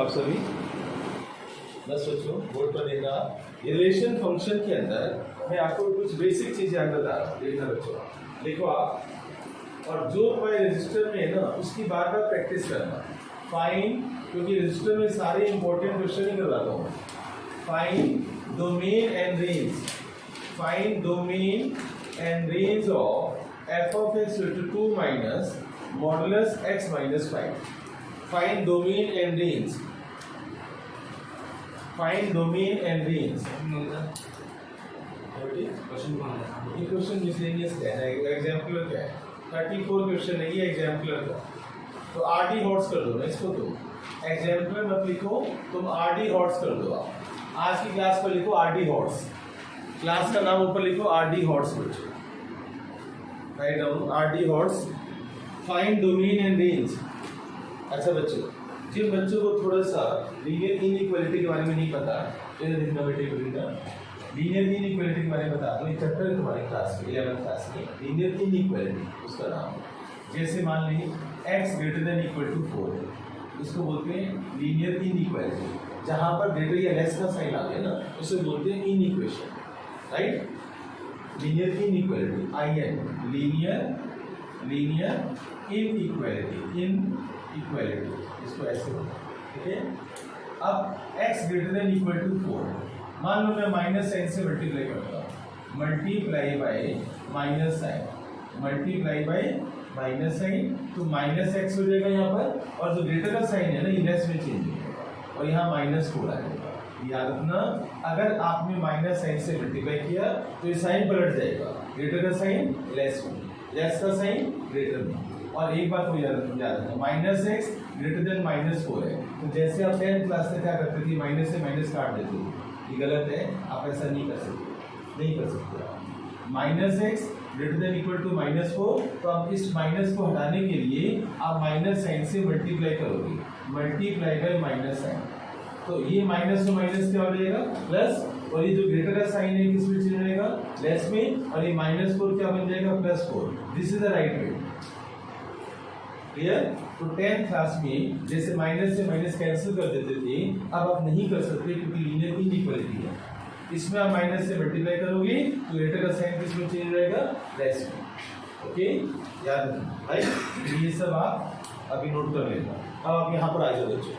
आप सभी? बस बच्चों बोर्ड पर देखना, रिलेशन फंक्शन के अंदर मैं आपको कुछ बेसिक चीजें याद बता रहा हूँ। देखना बच्चों, देखो आप, और जो मैं रजिस्टर में है ना उसकी बार बार प्रैक्टिस करना। फाइंड, क्योंकि रजिस्टर में सारे इंपॉर्टेंट क्वेश्चन ही करवाता हूँ। Find domain and range, find domain and range of f of x equal to 2 minus modulus x minus 5। Find domain and range, find domain and range. ये question miscellaneous क्या है, exemplar क्या है? 34 question है ये एग्जाम्पलर का। तो RD hots कर दो ना इसको, तुम एग्जाम्पलर मत लिखो, तुम आरडी हॉट्स कर दो। आप आज की क्लास पर लिखो आरडी हॉट्स, क्लास का नाम ऊपर लिखो आरडी हॉट्स बच्चों, write down RD hots. Find domain and range. अच्छा बच्चों, जिन बच्चों को थोड़ा सा लीनियर इनइक्वालिटी के बारे में नहीं पता, इन्हें देखना बेटे बेटा, लीनियर इनइक्वालिटी के बारे में बता दो। एक चैप्टर है तुम्हारे क्लास में 11th क्लास में, लीनियर इनइक्वालिटी उसका नाम है। जैसे मान ली x greater than equal to 4 है, इसको बोलते हैं लीनियर इनइक्वालिटी। जहाँ पर ग्रेटर या लेस का साइन आ गया ना उसे बोलते हैं inequation, right? Linear inequality, IN, linear inequality, inequality इसको ऐसे बोलते हैं, ठीक है? अब x greater than equal to 4, मान लो मैं माइनस साइन से मल्टीप्लाई करता हूँ, multiply by minus sign, multiply by minus sign, तो माइनस एक्स हो जाएगा यहाँ पर, और जो ग्रेटर का साइन है ना ये लेस में चेंज हो जाएगा और यहाँ माइनस 4 आ जाएगा। याद रखना, अगर आपने माइनस साइन से मल्टीप्लाई किया तो ये साइन पलट जाएगा, ग्रेटर का साइन लेस में, लेस का साइन ग्रेटर में। और एक बात को याद रखना, minus x greater then minus 4 है, तो जैसे आप 10th क्लास में क्या करते थे, माइनस से माइनस काट देते थे, ये गलत है, आप ऐसा नहीं कर सकते, नहीं कर सकते। Minus x greater than equal to minus 4, तो आप इस माइनस को हटाने के लिए आप माइनस साइन से मल्टीप्लाई करोगे, मल्टीप्लाई बाय माइनस साइन, तो ये माइनस टू माइनस क्या हो जाएगा प्लस, और ये जो ग्रेटर का साइन है किस में चेंज हो जाएगा, लेस में, और ये माइनस 4 क्या बन जाएगा plus 4। This is the right way, clear? तो 10th क्लास में जैसे माइनस से माइनस कैंसिल कर देते थे, अब आप नहीं कर सकते क्योंकि लीनियर इनइक्वालिटी है। इसमें आप माइनस से मल्टीप्लाई करोगे तो ग्रेटर का साइन किस में चेंज हो जाएगा, लेस में। ओके, याद रखना, राइट? ये सब आप अभी नोट कर लेना। अब आप यहाँ पर आ जाओ बच्चों।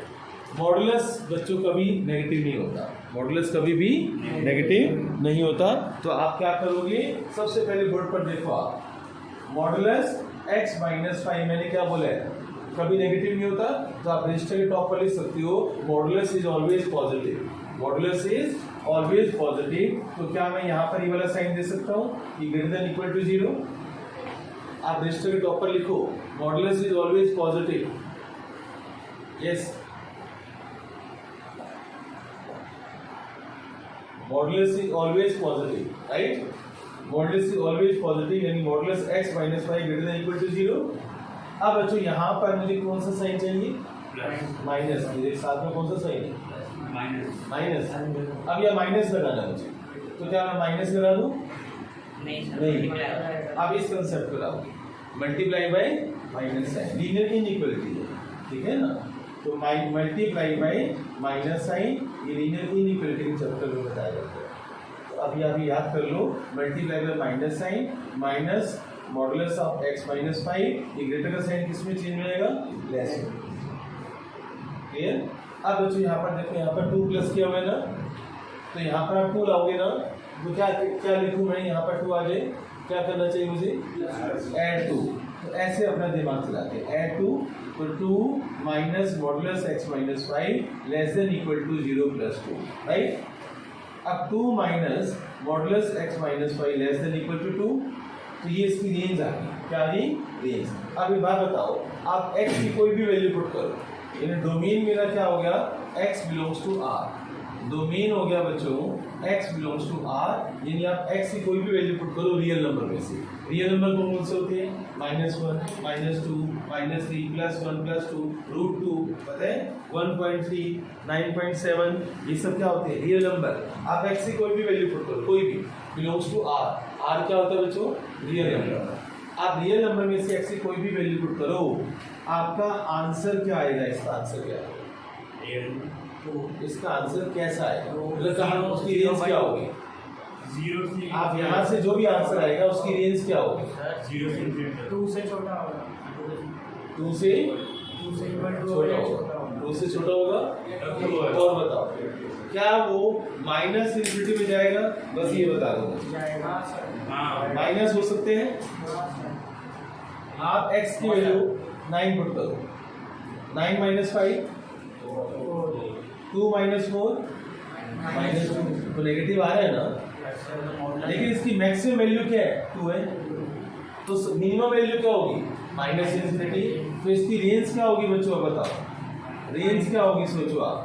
मॉडुलस बच्चों कभी नेगेटिव नहीं होता, मॉडुलस कभी भी नेगेटिव नहीं होता। तो आप क्या करोगे, सबसे पहले बोर्ड पर देखो आप, मॉडुलस x माइनस 5, मैंने क्या बोला है, कभी नेगेटिव नहीं होता, तो आप रजिस्टर के टॉप पर लिख सकते हो modulus is always positive, modulus is always positive. तो क्या मैं यहाँ पर ये वाला साइन दे सकता हूँ कि ग्रेटर देन इक्वल टू 0? आप रजिस्टर के टॉप पर लिखो modulus is always positive, yes, modulus is always positive, right? Modulus is always positive, यानी modulus x minus 5 greater than equal to 0। अब बच्चों यहाँ पर मुझे कौन सा साइन चाहिए, माइनस, मेरे साथ में कौन सा साइन है, माइनस। अब यह माइनस लगाना है मुझे, तो क्या मैं माइनस लगा दूं, नहीं, अब इस कंसेप्ट को लाओ, multiply by minus sign, linear inequality है, ठीक है ना? तो मल्टीप्लाई बाय माइनस साइन, ये लीनियर इनइक्वालिटी के चैप्टर में बताया जाता है। तो अभी आप याद कर लो, multiply by minus sign minus modulus of x minus 5, ये ग्रेटर का साइन किस में चेंज हो जाएगा, लेस में, क्लियर? अब बच्चों यहाँ पर देखो, यहाँ पर 2 प्लस किया हुआ है ना, तो यहाँ पर आप 2 लाओगे ना, तो क्या क्या लिखूँ मैं, यहाँ पर 2 आ जाए, क्या करना चाहिए मुझे, ऐड 2। तो ऐसे अपना दिमाग चलाते हैं, ऐड 2, तो 2 minus modulus x minus 5 less than equal to 0 plus 2, right? अब 2 minus modulus x minus 5 less than equal to 2, तो ये इसकी रेंज आ गई, क्या आ गई, रेंज। अब एक बात बताओ, आप x की कोई भी वैल्यू पुट करो, यानी डोमेन मेरा क्या हो गया, x belongs to r, domain हो गया बच्चों x बिलोंग्स टू r, यानी आप x की कोई भी वैल्यू पुट करो रियल नंबर में से। रियल नंबर कौन से होते हैं, -1, -2, -3, +1, +2, √2, पता है 1.3, 9.7, ये सब क्या होते हैं, रियल नंबर। आप x की कोई भी वैल्यू पुट करो, कोई भी, बिलोंग्स टू r, r क्या होता है बच्चों, रियल नंबर। आप रियल नंबर में से x की कोई भी वैल्यू पुट करो, आपका आंसर क्या आएगा, इसका आंसर क्या आएगा, इसका आंसर कैसा आएगा, मतलब कहाँ उसकी रेंज क्या होगी? 0 से आप यहाँ से जो भी आंसर आएगा उसकी रेंज क्या होगी? 0 से 2 से छोटा होगा, 2 से 2 से equal to छोटा या होगा, 2 से छोटा होगा। और बताओ क्या वो माइनस इन्फिनिटी में जाएगा? बस ये बता दो मुझे। जाएगा सर। हाँ माइनस हो सकते हैं। आप x की वैल्यू 9 पुट करो, 9 माइनस 5, 2 माइनस 4 माइनस 2, तो नेगेटिव आ रहा है ना, लेकिन इसकी मैक्सिमम वैल्यू क्या है? 2 है, तो मिनिमम वैल्यू क्या होगी? Minus infinity. तो इसकी रेंज क्या होगी बच्चों, बताओ रेंज क्या होगी, सोचो आप।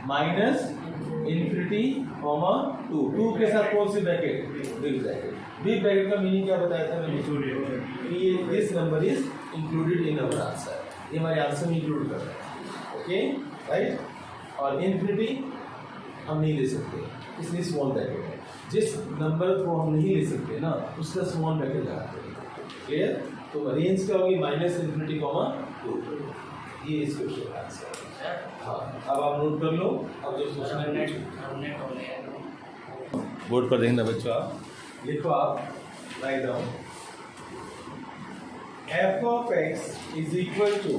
माइनस इन्फिनिटी कॉमा 2 के साथ कौन सी bracket? Big bracket. Big bracket का मीनिंग क्या बताया था मैंने? ये this number is included in our answer, ये हमारे आंसर में इंक्लूड कर रहे हैं। Okay right. और इन्फिनिटी हम नहीं ले सकते, इसलिए स्मॉल ब्रैकेट है। जिस नंबर को हम नहीं ले सकते ना उसका स्मॉल ब्रैकेट लगाते हैं। क्लियर? तो रेंज क्या होगी? Minus infinity comma 2। ये इस क्वेश्चन का आंसर है। हाँ, अब आप नोट कर लो। अब जो क्वेश्चन है बोर्ड पर देखना बच्चों, आप लिखो, आप write down f of x is equal to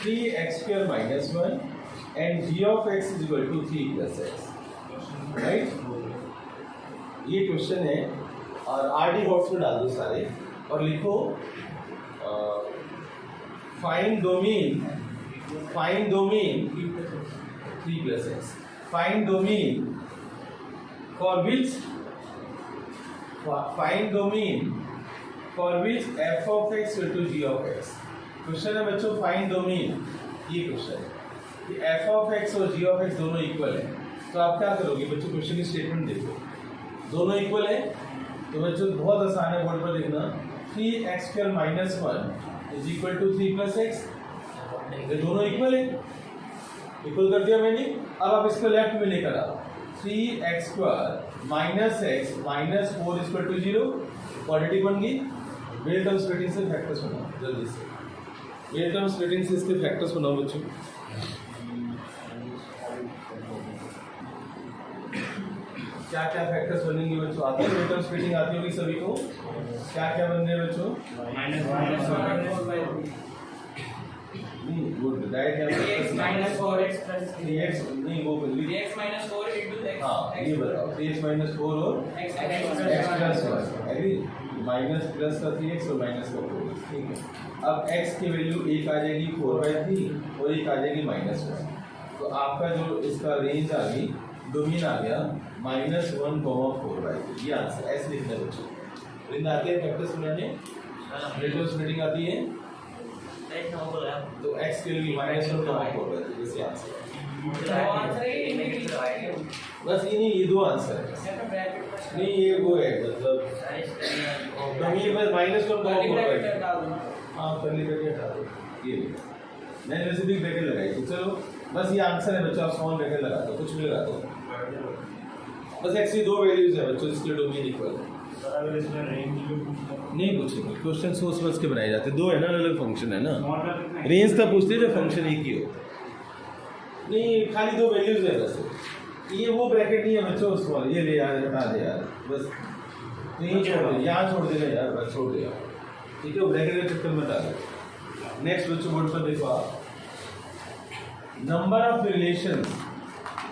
3x square minus 1 and g of x is equal to 3 plus x, right? ये क्वेश्चन है और आरडी हॉट्स में डाल दो सारे और लिखो find domain 3 plus x, find domain for which f of x equal to g of x। Question है बच्चों फाइंड डोमेन, ये क्वेश्चन है कि f of x और g of x दोनों इक्वल है। तो आप क्या करोगे बच्चों? क्वेश्चन की स्टेटमेंट देखो, दोनों इक्वल है तो बच्चों बहुत आसान है, बोर्ड पर लिखना 3x square minus 1 is equal to 3 plus x। ये दोनों इक्वल है, इक्वल कर दिया मैंने। अब आप इसको लेफ्ट में लेकर आओ, 3x square minus x minus 4 equal to 0। Quadratic बन गई। वेल टर्म स्प्लिटिंग से फैक्टर्स बनाओ जल्दी से, वेल टर्म स्प्लिटिंग से इसके फैक्टर्स बनाओ बच्चों। क्या क्या फैक्टर्स बनेंगे बच्चों? आते हैं वेल टर्म स्प्लिटिंग आती होगी सभी को। क्या क्या बन रहे हैं बच्चों? Good direct minus 4x plus 3x नहीं वो 3x माइनस 4 into x। हाँ ये बताओ 3x माइनस 4 और x x plus 1 agree. Minus plus का 3x और माइनस का 4, ठीक है। अब x की वैल्यू एक आ जाएगी 4/3 और एक आ जाएगी -1। तो आपका जो इसका रेंज आ गई, डोमेन आ गया -1, 4/3। ये आंसर ऐसे लिखना है बच्चों। रिंग आते हैं फैक्टर्स बनाने, रिलेटिव स्प्लिटिंग आती है तो x के लिए -1, 4/3 जैसे आंसर है। बस ये नहीं, ये दो आंसर है। नहीं ये वो है मतलब डोमेन में -1, 4/3। हाँ करली करके हटा दो। ये मैंने वैसे भी ब्रैकेट लगाई थी। चलो बस ये आंसर है बच्चों, आप स्मॉल ब्रैकेट लगा दो, कुछ भी लगा दो। बस x की दो वैल्यूज है बच्चों जिसके डोमेन इक्वल है। नहीं पूछेंगे, क्वेश्चन सोच समझ के बनाए जाते, दो है ना, अलग अलग फंक्शन है ना। रेंज तब पूछते जब फंक्शन एक ही हो। नहीं खाली दो वैल्यूज है बस। ये वो ब्रैकेट नहीं है बच्चों, उसको ये ले यार, हटा दे यार बस। तो ये छोड़ दे, यहाँ छोड़ देना यार, बस छोड़ दे यार, ठीक है। वो ब्रैकेट के चक्कर में डालो। नेक्स्ट बच्चों बोर्ड पर देखो आप, नंबर ऑफ रिलेशंस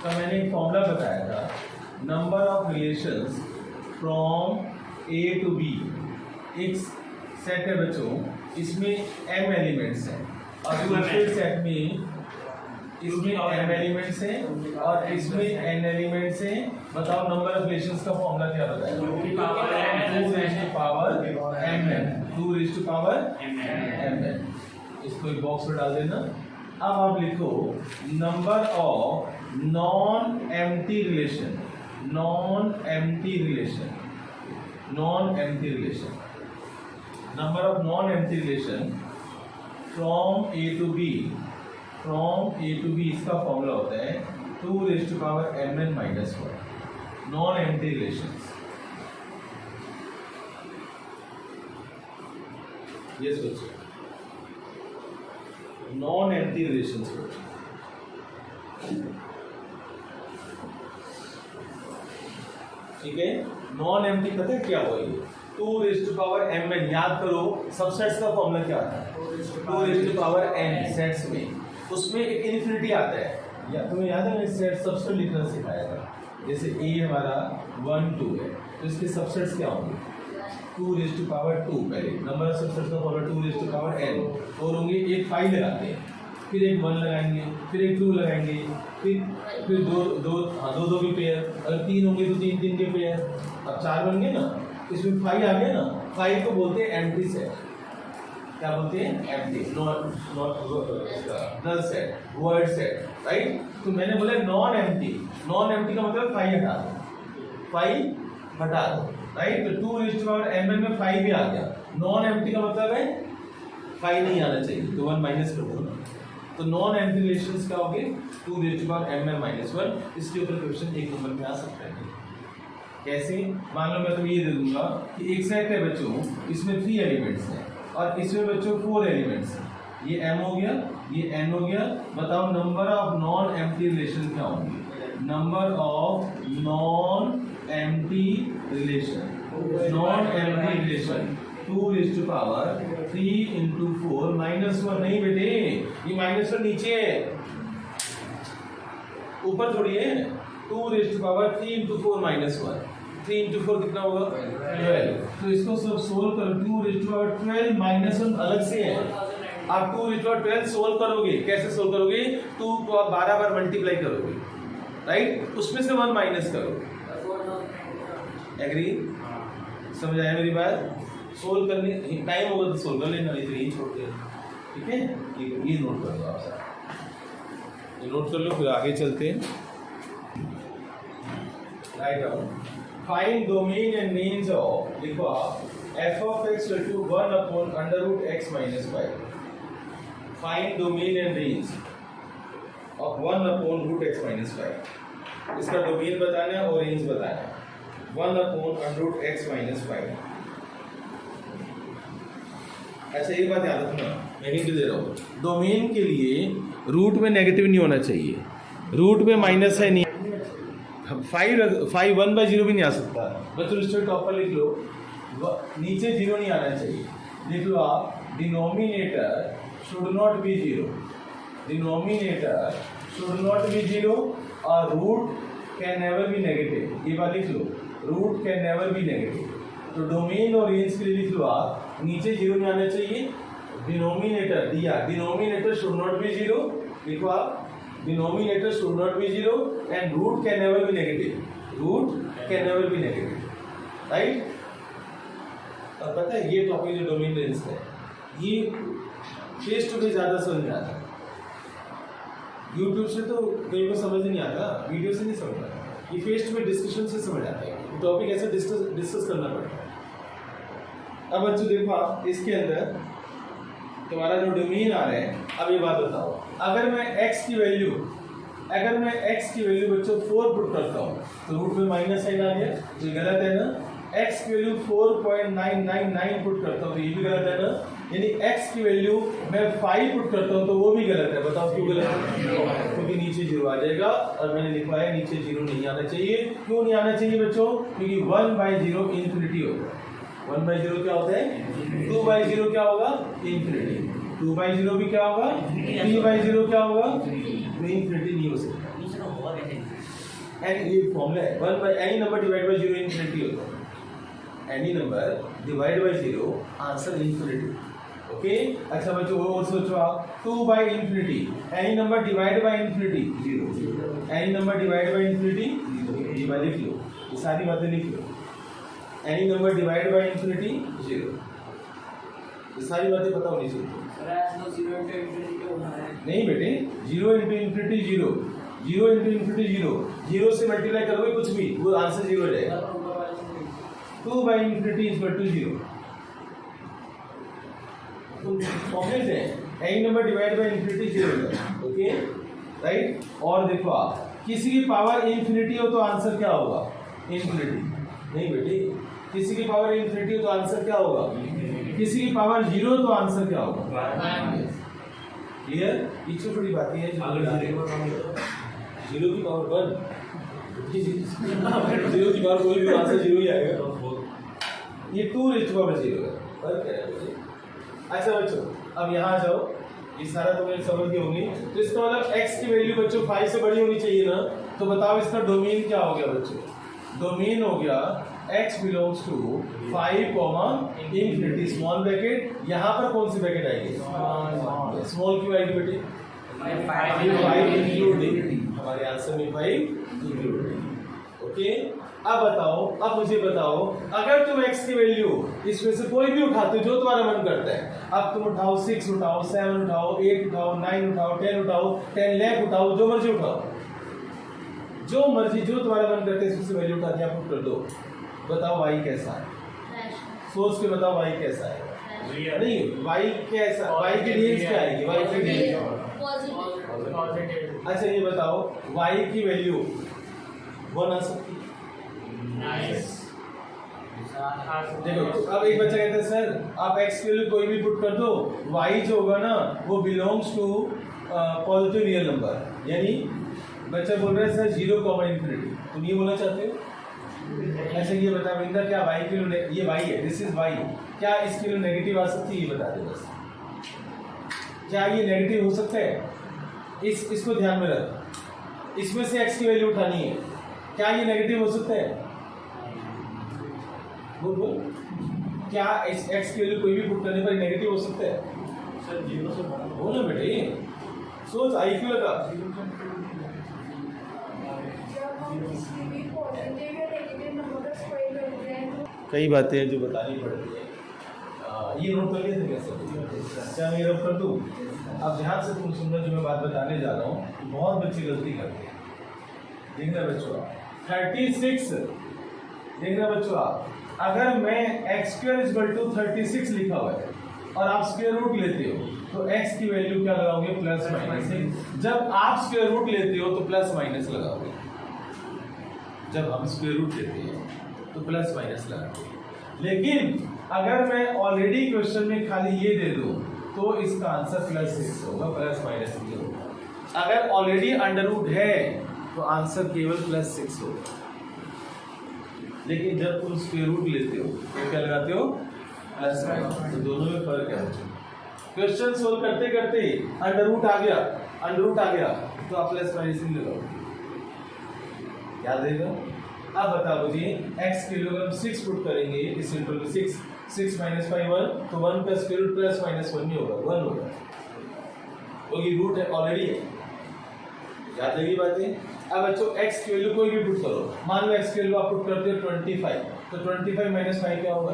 का मैंने एक फॉर्मूला बताया था। Number of relations from A to B एक सेट है बच्चों, इसमें m एलिमेंट्स हैं और दूसरे सेट में इसमें m एलिमेंट्स हैं और इसमें n एलिमेंट्स हैं। बताओ नंबर ऑफ रिलेशंस का फॉर्मूला क्या बताया? 2 raised to power mn, 2 raised to power mn। इसको एक बॉक्स में डाल देना। अब आप लिखो number of non empty relation, non empty relation, non empty relation, number of non empty relation from A to B, from A to B इसका formula होता है 2 raised to power mn minus 1। Non empty relations, ये सोचो non empty relations. ठीक है, non empty पता है क्या हुआ ये 2 रेज़ टू पावर mn, याद करो सबसेट्स का फॉर्मूला क्या आता है 2 rays to power n sets में, उसमें एक इन्फिनिटी आता है, या तुम्हें याद है मैंने सेट सबसेट लिखना सिखाया था, जैसे a हमारा 1 2 है तो इसके सबसेट्स क्या होंगे 2 रेज़ टू पावर 2, पहले नंबर ऑफ सबसेट्स का formula 2 rays to power n, और होंगे एक 5 लगाते हैं, फिर एक 1 लगाएंगे, फिर एक 2 लगाएंगे, फिर दो के पेयर, अगर 3 होंगे तो 3 3 के पेयर, अब 4 बन गए ना, इसमें 5 आ गया ना, 5 को बोलते हैं एम्प्टी सेट, क्या बोलते हैं empty, null set, void set, right. तो मैंने बोला नॉन एम्प्टी का मतलब 5 हटा दो, 5 हटा दो, राइट। तो 2 रेज़ टू पावर mn में 5 भी आ गया, नॉन एम्प्टी का मतलब है 5 नहीं आना चाहिए, तो 1 माइनस कर दो ना, तो नॉन एम्प्टी रिलेशंस क्या होंगे 2 rays to power mn minus 1, इसके ऊपर क्वेश्चन एक नंबर में आ सकता है। कैसे, मान लो मैं तुम्हें ये दे दूंगा कि एक सेट है बच्चों, इसमें 3 एलिमेंट्स हैं और इसमें बच्चों 4 एलिमेंट्स हैं, ये m हो गया, ये n हो गया, बताओ number of non empty relation क्या होंगे, number of non empty relation, non empty relation 2 rays to power 3 into 4 -1, नहीं बेटे ये -1 नीचे है, ऊपर थोड़ी है, 2 rays to power 3 into 4 -1, 3 into 4 कितना होगा 12, तो इसको सब सोल्व करो, 2 रेज़ टू पावर 12 -1 अलग से है, आप 2 रेज़ टू पावर 12 सोल्व करोगे, कैसे सोल्व करोगे 2 को आप 12 बार मल्टीप्लाई करोगे, राइट, उसमें से 1 माइनस करोगे, एग्री, समझ आया मेरी बात, सोल्व करने टाइम होगा तो सोल्व कर लेना, नहीं तो यही छोड़ दे, ठीक है, ये नोट कर लो आप, ये नोट कर लो, फिर आगे चलते हैं। Write down, find domain and range of, लिखो आप f of x equal to 1 upon under root x minus 5, find domain and range of 1 upon root x minus 5, इसका डोमेन बताना है और रेंज बताना है, 1 upon under root x minus 5। अच्छा एक बात याद रखना, मैं हिंट दे रहा हूँ, डोमेन के लिए रूट में नेगेटिव नहीं होना चाहिए, रूट में माइनस है नहीं, 5 1/0 भी नहीं आ सकता, बच्चों इससे टॉप पर लिख लो, नीचे 0 नहीं आना चाहिए, लिख लो आप denominator should not be 0, denominator should not be 0 और root can never be negative, ये बात लिख लो, root can never be negative. तो डोमेन और रेंज के लिए लिख लो आप, नीचे 0 नहीं आना चाहिए, डिनोमिनेटर दिया, डिनोमिनेटर शुड नॉट बी 0, लिखो आप denominator should not be 0 and root can never be negative, root can never be negative, right. और पता है ये टॉपिक जो डोमेन रेंज है, ये फेस टू फेस ज़्यादा समझ में आता है, यूट्यूब से तो कहीं को समझ नहीं आता, वीडियो से नहीं समझ आता, ये फेस टू फेस डिस्कशन से समझ आता है, टॉपिक ऐसे डिस्कस करना पड़ता है। अब बच्चों देखो आप, इसके अंदर तुम्हारा जो डोमेन आ रहा है, अब ये बात बताओ, अगर मैं x की वैल्यू बच्चों 4 पुट करता हूँ तो रूट में माइनस साइन आ गया, तो ये गलत है ना, x की वैल्यू 4.999 पुट करता हूँ तो ये भी गलत है ना, यानी x की वैल्यू मैं 5 पुट करता हूँ तो वो भी गलत है, बताओ क्यों गलत है, क्योंकि नीचे 0 आ जाएगा और मैंने लिखा है नीचे 0 नहीं आना चाहिए, क्यों नहीं आना चाहिए बच्चों, क्योंकि 1/0 इन्फिनिटी होगा, 1/0 क्या होता है, 2/0 क्या होगा इन्फिनिटी, 2/0 भी क्या होगा, 3/0 क्या होगा, इन्फिनिटी नहीं हो सकता, एंड ये फॉर्मूला है, 1 any number divide by 0 infinity होता है, any number divide by 0 answer infinity, okay. अच्छा बच्चों वो और सोचो आप, 2 by infinity, any number divide by infinity 0, any number divide by infinity 0, ये बात लिख लो, ये सारी बातें लिख लो, any number divide by infinity 0, ये सारी बातें पता होनी चाहिए, नहीं बेटे 0 into infinity 0, 0 into infinity 0, 0 से मल्टीप्लाई करोगे कुछ भी वो आंसर 0 हो जाएगा, 2 by infinity is equal to 0, तो ऑब्वियस है any number divide by infinity 0 होगा, ओके राइट। और देखो आप, किसी की पावर इन्फिनिटी हो तो आंसर क्या होगा, इन्फिनिटी, नहीं बेटे किसी की पावर इन्फिनिटी हो तो आंसर क्या होगा, किसी की पावर 0 तो आंसर क्या होगा, क्लियर, ये छोटी बातें हैं जो जीरो की पावर 1, जीरो की पावर कोई भी आंसर जीरो ही आएगा। ये 2 रेज़ टू पावर 0 है, फर्क क्या है बच्चे? अच्छा बच्चों, अब यहाँ जाओ, ये सारा तुम्हें समझ गए होंगे। तो इसका मतलब x की वैल्यू बच्चों 5 से बड़ी होनी चाहिए ना, तो बताओ इसका डोमेन क्या हो गया बच्चों? डोमेन हो गया x belongs to 5 infinity small bracket. यहाँ पर कौन सी ब्रैकेट आएगी? स्मॉल क्यों आएगी बेटे? 5 इंक्लूडिंग, हमारे आंसर में 5 इंक्लूडिंग। ओके, अब बताओ, अब मुझे बताओ, अगर तुम x की वैल्यू इसमें से कोई भी उठाते हो जो तुम्हारा मन करता है, अब तुम उठाओ 6 उठाओ, 7 उठाओ, 8 उठाओ, 9 उठाओ, 10 उठाओ, 10 लाख उठाओ, जो मर्जी उठाओ, जो मर्जी जो तुम्हारा मन करता है इसमें से वैल्यू उठा के आप पुट कर दो। बताओ y कैसा है? सोच के बताओ y कैसा है? नहीं, y कैसा, y की रेंज क्या आएगी? y की रेंज पॉजिटिव। अच्छा ये बताओ y की वैल्यू 1 आ सकती है? नाइस। देखो अब एक बच्चा कहता है सर आप x की वैल्यू कोई भी पुट कर दो, y जो होगा ना वो belongs to positive real number, यानी बच्चा बोल रहा है सर 0, इंफिनिटी, तुम ये बोलना चाहते हो? अच्छा ये बता बिंदा, क्या y की वैल्यू, ये y है, दिस इज y, क्या इसकी वैल्यू नेगेटिव आ सकती है? ये बता दे बस, क्या ये नेगेटिव हो सकता है? इसको ध्यान में रख, इसमें से x की वैल्यू उठानी है, क्या ये नेगेटिव हो सकता है? बोल बोल, क्या इस x की वैल्यू कोई भी पुट करने पर नेगेटिव हो सकता है? सर 0 से बड़ा बोलो बेटे, सोच, आई क्यों लगा? कई बातें हैं जो बतानी पड़ती है। ये नोट कर लिए थे कैसे? क्या मैं रब कर दूँ? अब ध्यान से तुम सुनना, जो मैं बात बताने जा रहा हूँ, बहुत बच्चे गलती करते हैं। देखना बच्चों, 36, देखना बच्चों, अगर मैं x² 36 लिखा हुआ है और आप स्क्वायर रूट लेते हो तो x की वैल्यू क्या लगाओगे? Plus minus. जब आप स्क्वायर रूट लेते हो तो प्लस माइनस लगाओगे, जब हम स्क्वायर रूट लेते हैं तो प्लस माइनस लगाओगे। लेकिन अगर मैं ऑलरेडी क्वेश्चन में खाली ये दे दूं तो इसका आंसर +6 होगा, प्लस माइनस नहीं होगा। अगर ऑलरेडी अंडर रूट है तो आंसर केवल +6 होगा। लेकिन जब तुम स्क्वायर रूट लेते हो तो क्या लगाते हो? Plus minus. तो दोनों में फर्क है बच्चों। क्वेश्चन सोल्व करते करते अंडर रूट आ गया तो आप प्लस माइनस नहीं लगाओगे, याद रहेगा। अब बताओ मुझे x के लिए हम 6 पुट करेंगे, इस सिंपल में 6 माइनस 5 1, तो 1 का स्क्वायर रूट प्लस माइनस 1 नहीं होगा, 1 होगा, क्योंकि रूट है ऑलरेडी है। याद रहेगी बातें। अब बच्चों x की वैल्यू कोई भी पुट करो, मान लो x की वैल्यू आप पुट करते हो 25, तो 25 माइनस 5 क्या होगा?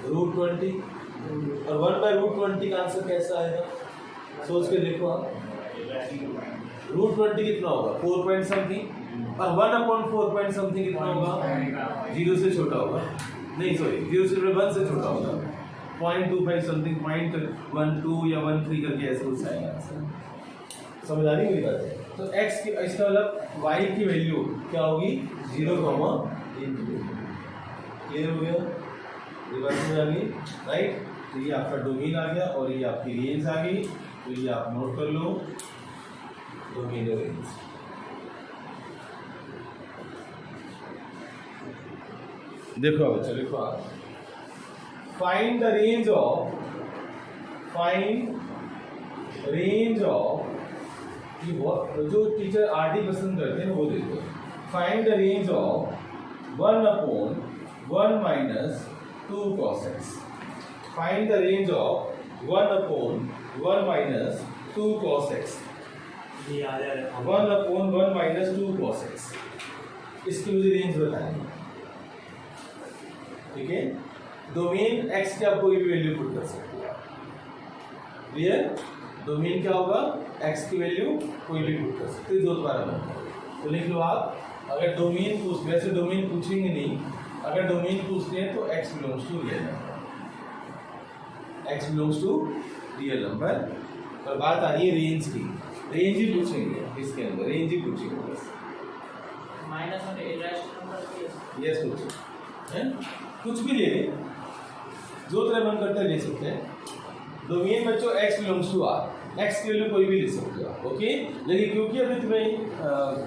√20, और 1/√20 का आंसर कैसा आएगा? सोच के देखो आप, √20 कितना होगा? 4 पॉइंट समथिंग, और 1/4 पॉइंट समथिंग कितना होगा? 0 से छोटा होगा, नहीं सॉरी 0 से 1 से छोटा होगा, 0.25 समथिंग, 0.12 या 13 करके ऐसे कुछ आएगा आंसर। समझ आ रही मेरी बात है? तो x की, इसका मतलब y की वैल्यू क्या होगी? 0, क्लियर हो गया? ये बात समझ आ गई, राइट? तो ये आपका डोमेन आ गया और ये आपकी रेंज आ गई, तो ये आप नोट कर लो, डोमेन और रेंज। देखो बच्चों, लिखो आप, फाइंड द रेंज ऑफ, ये जो टीचर आरडी पसंद करते हैं वो देखो, find the range of 1/1 minus 2 cos x. Find the range of 1/1 minus 2 cos x. 1/1 minus 2 cos x. इसकी मुझे रेंज बतानी है, ठीक है? डोमेन x की आप कोई भी वैल्यू पुट कर सकते हो, क्लियर? डोमेन क्या होगा? x की वैल्यू कोई भी पुट कर सकते हो जो तुम्हारा मन करे। तो लिख लो आप, अगर डोमेन वैसे डोमेन पूछेंगे नहीं, अगर डोमेन पूछते हैं तो x belongs to real number, x belongs to real number. और बात आ रही है रेंज की, रेंज ही पूछेंगे इसके अंदर, रेंज ही पूछेंगे बस। माइनस और इरेशनल नंबर यस पूछो, हैं? कुछ भी ले जो तेरा मन करता है ले सकते हैं। डोमेन बच्चों x belongs to r, x की वैल्यू कोई भी ले सकते हो आप, ओके। लेकिन क्योंकि अभी तुम्हें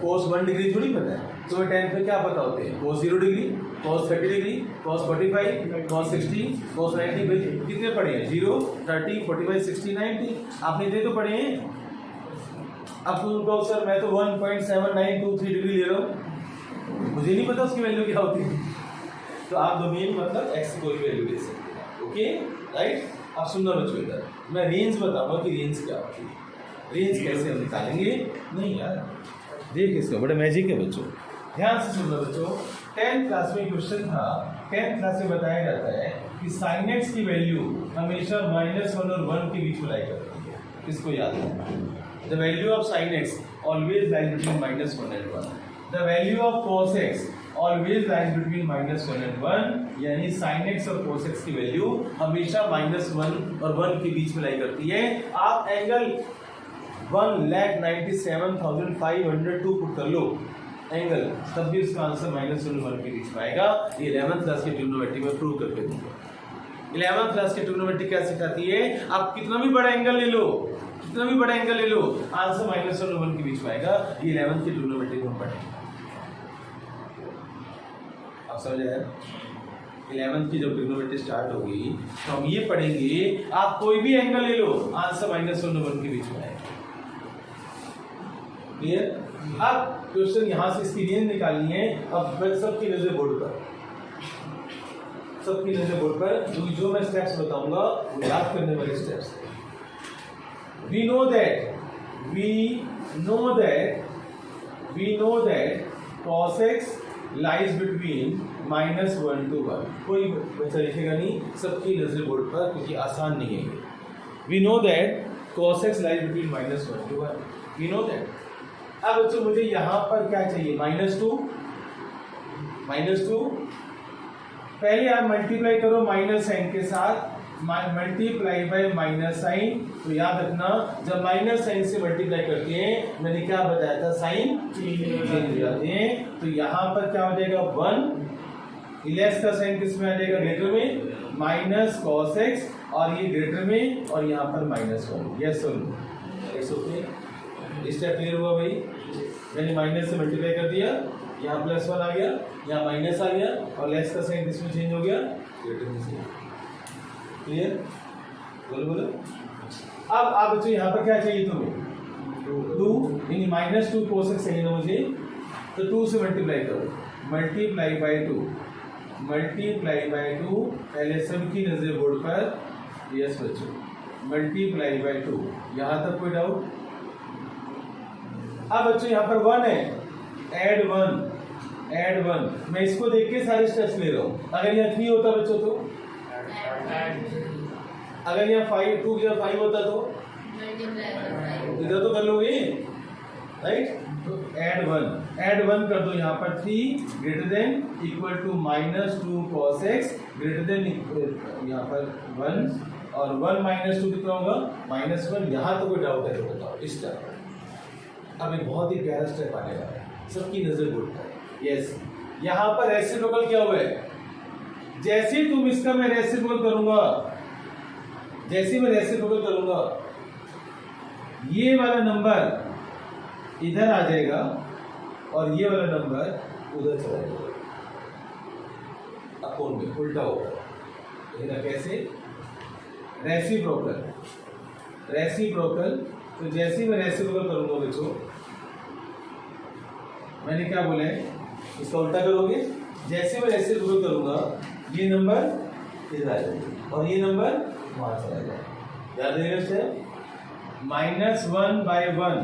cos 1 डिग्री थोड़ी पता है, तुम्हें 10 पे क्या पता होते हैं, cos 0 degree, cos 30 degree, cos 45, cos 60, cos 90। भाई कितने पढ़े हैं, 0, 30, 45, 60, 90, आपने इतने तो पढ़े हैं। अब तुम कहो सर मैं तो 1.7923 डिग्री ले रहा हूँ, मुझे नहीं पता उसकी वैल्यू क्या होती है। तो आप डोमेन मतलब एक्स की कोई वैल्यू ले सकते हैं, ओके राइट। अब सुनना बच्चों, इधर मैं रेंज बताऊंगा कि रेंज क्या होती है, रेंज कैसे हम निकालेंगे। नहीं यार देख इसका बड़ा मैजिक है बच्चों, ध्यान से सुनना बच्चों। 10th क्लास में क्वेश्चन था, 10th क्लास में बताया जाता है कि साइन एक्स की वैल्यू हमेशा -1 और 1 के बीच में लाई करती है, इसको याद रखना। The value of sine x always lies between -1 and 1। The value of cos x always lies between -1 and 1, यानी साइन एक्स और कोस एक्स की वैल्यू हमेशा -1 और 1 के बीच में लाई करती है। आप एंगल 1,97,502 पुट कर लो एंगल, तब भी उसका आंसर -1 और 1 के बीच में आएगा। ये 11th क्लास के ट्रिग्नोमेट्री में प्रूव करके दूंगा। 11th क्लास की ट्रिग्नोमेट्री क्या सिखाती है, आप कितना भी बड़ा एंगल ले लो, कितना भी बड़ा एंगल ले लो, आंसर -1 और 1 के बीच में आएगा। ये 11th की ट्रिग्नोमेट्री में हम पढ़ेंगे। आप समझ आया? 11th की जब ट्रिग्नोमेट्री स्टार्ट होगी तो हम ये पढ़ेंगे, आप कोई भी एंगल ले लो, आंसर -1 और 1 के बीच में आएगा। क्लियर? अब क्वेश्चन यहां से इसकी रेंज निकालनी है। अब सबकी नजर बोर्ड पर, सबकी नजर बोर्ड पर, क्योंकि जो मैं स्टेप्स बताऊंगा वो याद करने वाले स्टेप्स हैं। We know that cos x lies between -1 to 1। कोई बच्चा लिखेगा नहीं, सबकी नजर बोर्ड पर, क्योंकि आसान नहीं है ये। We know that cos x lies between -1 to 1। We know that। अब बच्चों मुझे यहाँ पर क्या चाहिए, -2। पहले आप मल्टीप्लाई करो माइनस साइन के साथ, मल्टीप्लाई बाय माइनस साइन। तो याद रखना जब माइनस साइन से मल्टीप्लाई करते हैं, मैंने क्या बताया था, साइन चेंज हो जाते हैं। तो यहाँ पर क्या हो जाएगा, 1, लेस का साइन किस में आ जाएगा, ग्रेटर में, माइनस कॉस एक्स, और ये ग्रेटर में, और यहाँ पर -1। यस और no, it's okay. Step clear हुआ भाई? मैंने माइनस से मल्टीप्लाई कर दिया, यहाँ +1 आ गया, यहाँ माइनस आ गया, और लेस का साइन किस में चेंज हो गया, ग्रेटर में से। क्लियर? बोलो बोलो। अब आप बच्चों यहाँ पर क्या चाहिए तुम्हें, 2, यानी -2 cos x चाहिए ना मुझे, तो 2 से मल्टीप्लाई करो, मल्टीप्लाई बाय 2, पहले सबकी नजर बोर्ड पर। यस बच्चों, मल्टीप्लाई बाय 2, यहाँ तक कोई डाउट? अब बच्चों यहाँ पर 1 है, ऐड 1, मैं इसको देख के सारे स्टेप्स ले रहा हूँ। अगर यहाँ 3 होता बच्चों तो, अगर यहाँ 2 या 5 होता तो इधर तो कर लोगे, राइट? तो ऐड 1 कर दो यहाँ पर, 3 greater than equal to -2 cos x greater than यहाँ पर 1, और 1 - 2 कितना होगा, -1। यहाँ तो कोई डाउट है तो बताओ इस स्टेप। अब एक बहुत ही प्यारा स्टेप आने वाला है, सबकी नजर बोर्ड पर। यस, यहाँ पर रेसिप्रोकल क्या हुआ है, जैसे ही तुम इसका मैं रेसिप्रोकल करूंगा, ये वाला नंबर इधर आ जाएगा और ये वाला नंबर उधर चला जाएगा, अपोन में उल्टा होगा। कैसे, रेसिप्रोकल। तो जैसे ही मैं रेसिप्रोकल करूंगा बच्चों, मैंने क्या बोला है, इसका उल्टा करोगे। जैसे मैं रेसिप्रोकल करूंगा, ये नंबर इधर आ जाएगा और ये नंबर वहां चला जाएगा। याद रहेगा स्टेप, -1/1,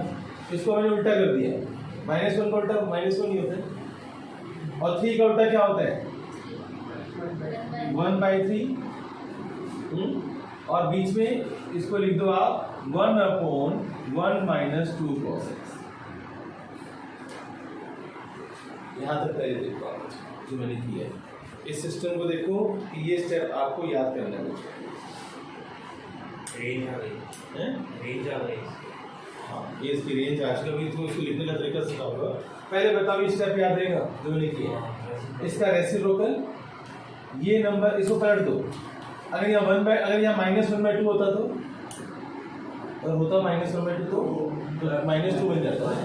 इसको मैंने उल्टा कर दिया। -1 का उल्टा -1 ही होता है, और 3 का उल्टा क्या होता है, 1/3। और बीच में इसको लिख दो आप 1/1 - 2 cos x। यहां तक पहले देखो आप जो मैंने किया है, इस सिस्टम को देखो कि ये स्टेप आपको याद करना है। रेंज आ गई। हाँ, ये इसकी रेंज आज का भी तो इसको लिखने का तरीका सिखाऊंगा। पहले बताओ ये स्टेप याद रहेगा जो मैंने किया। इसका रेसिप्रोकल, ये नंबर इसको पलट दो। अगर यहाँ -1/2 होता तो और होता -1/2 तो -2 बन जाता है।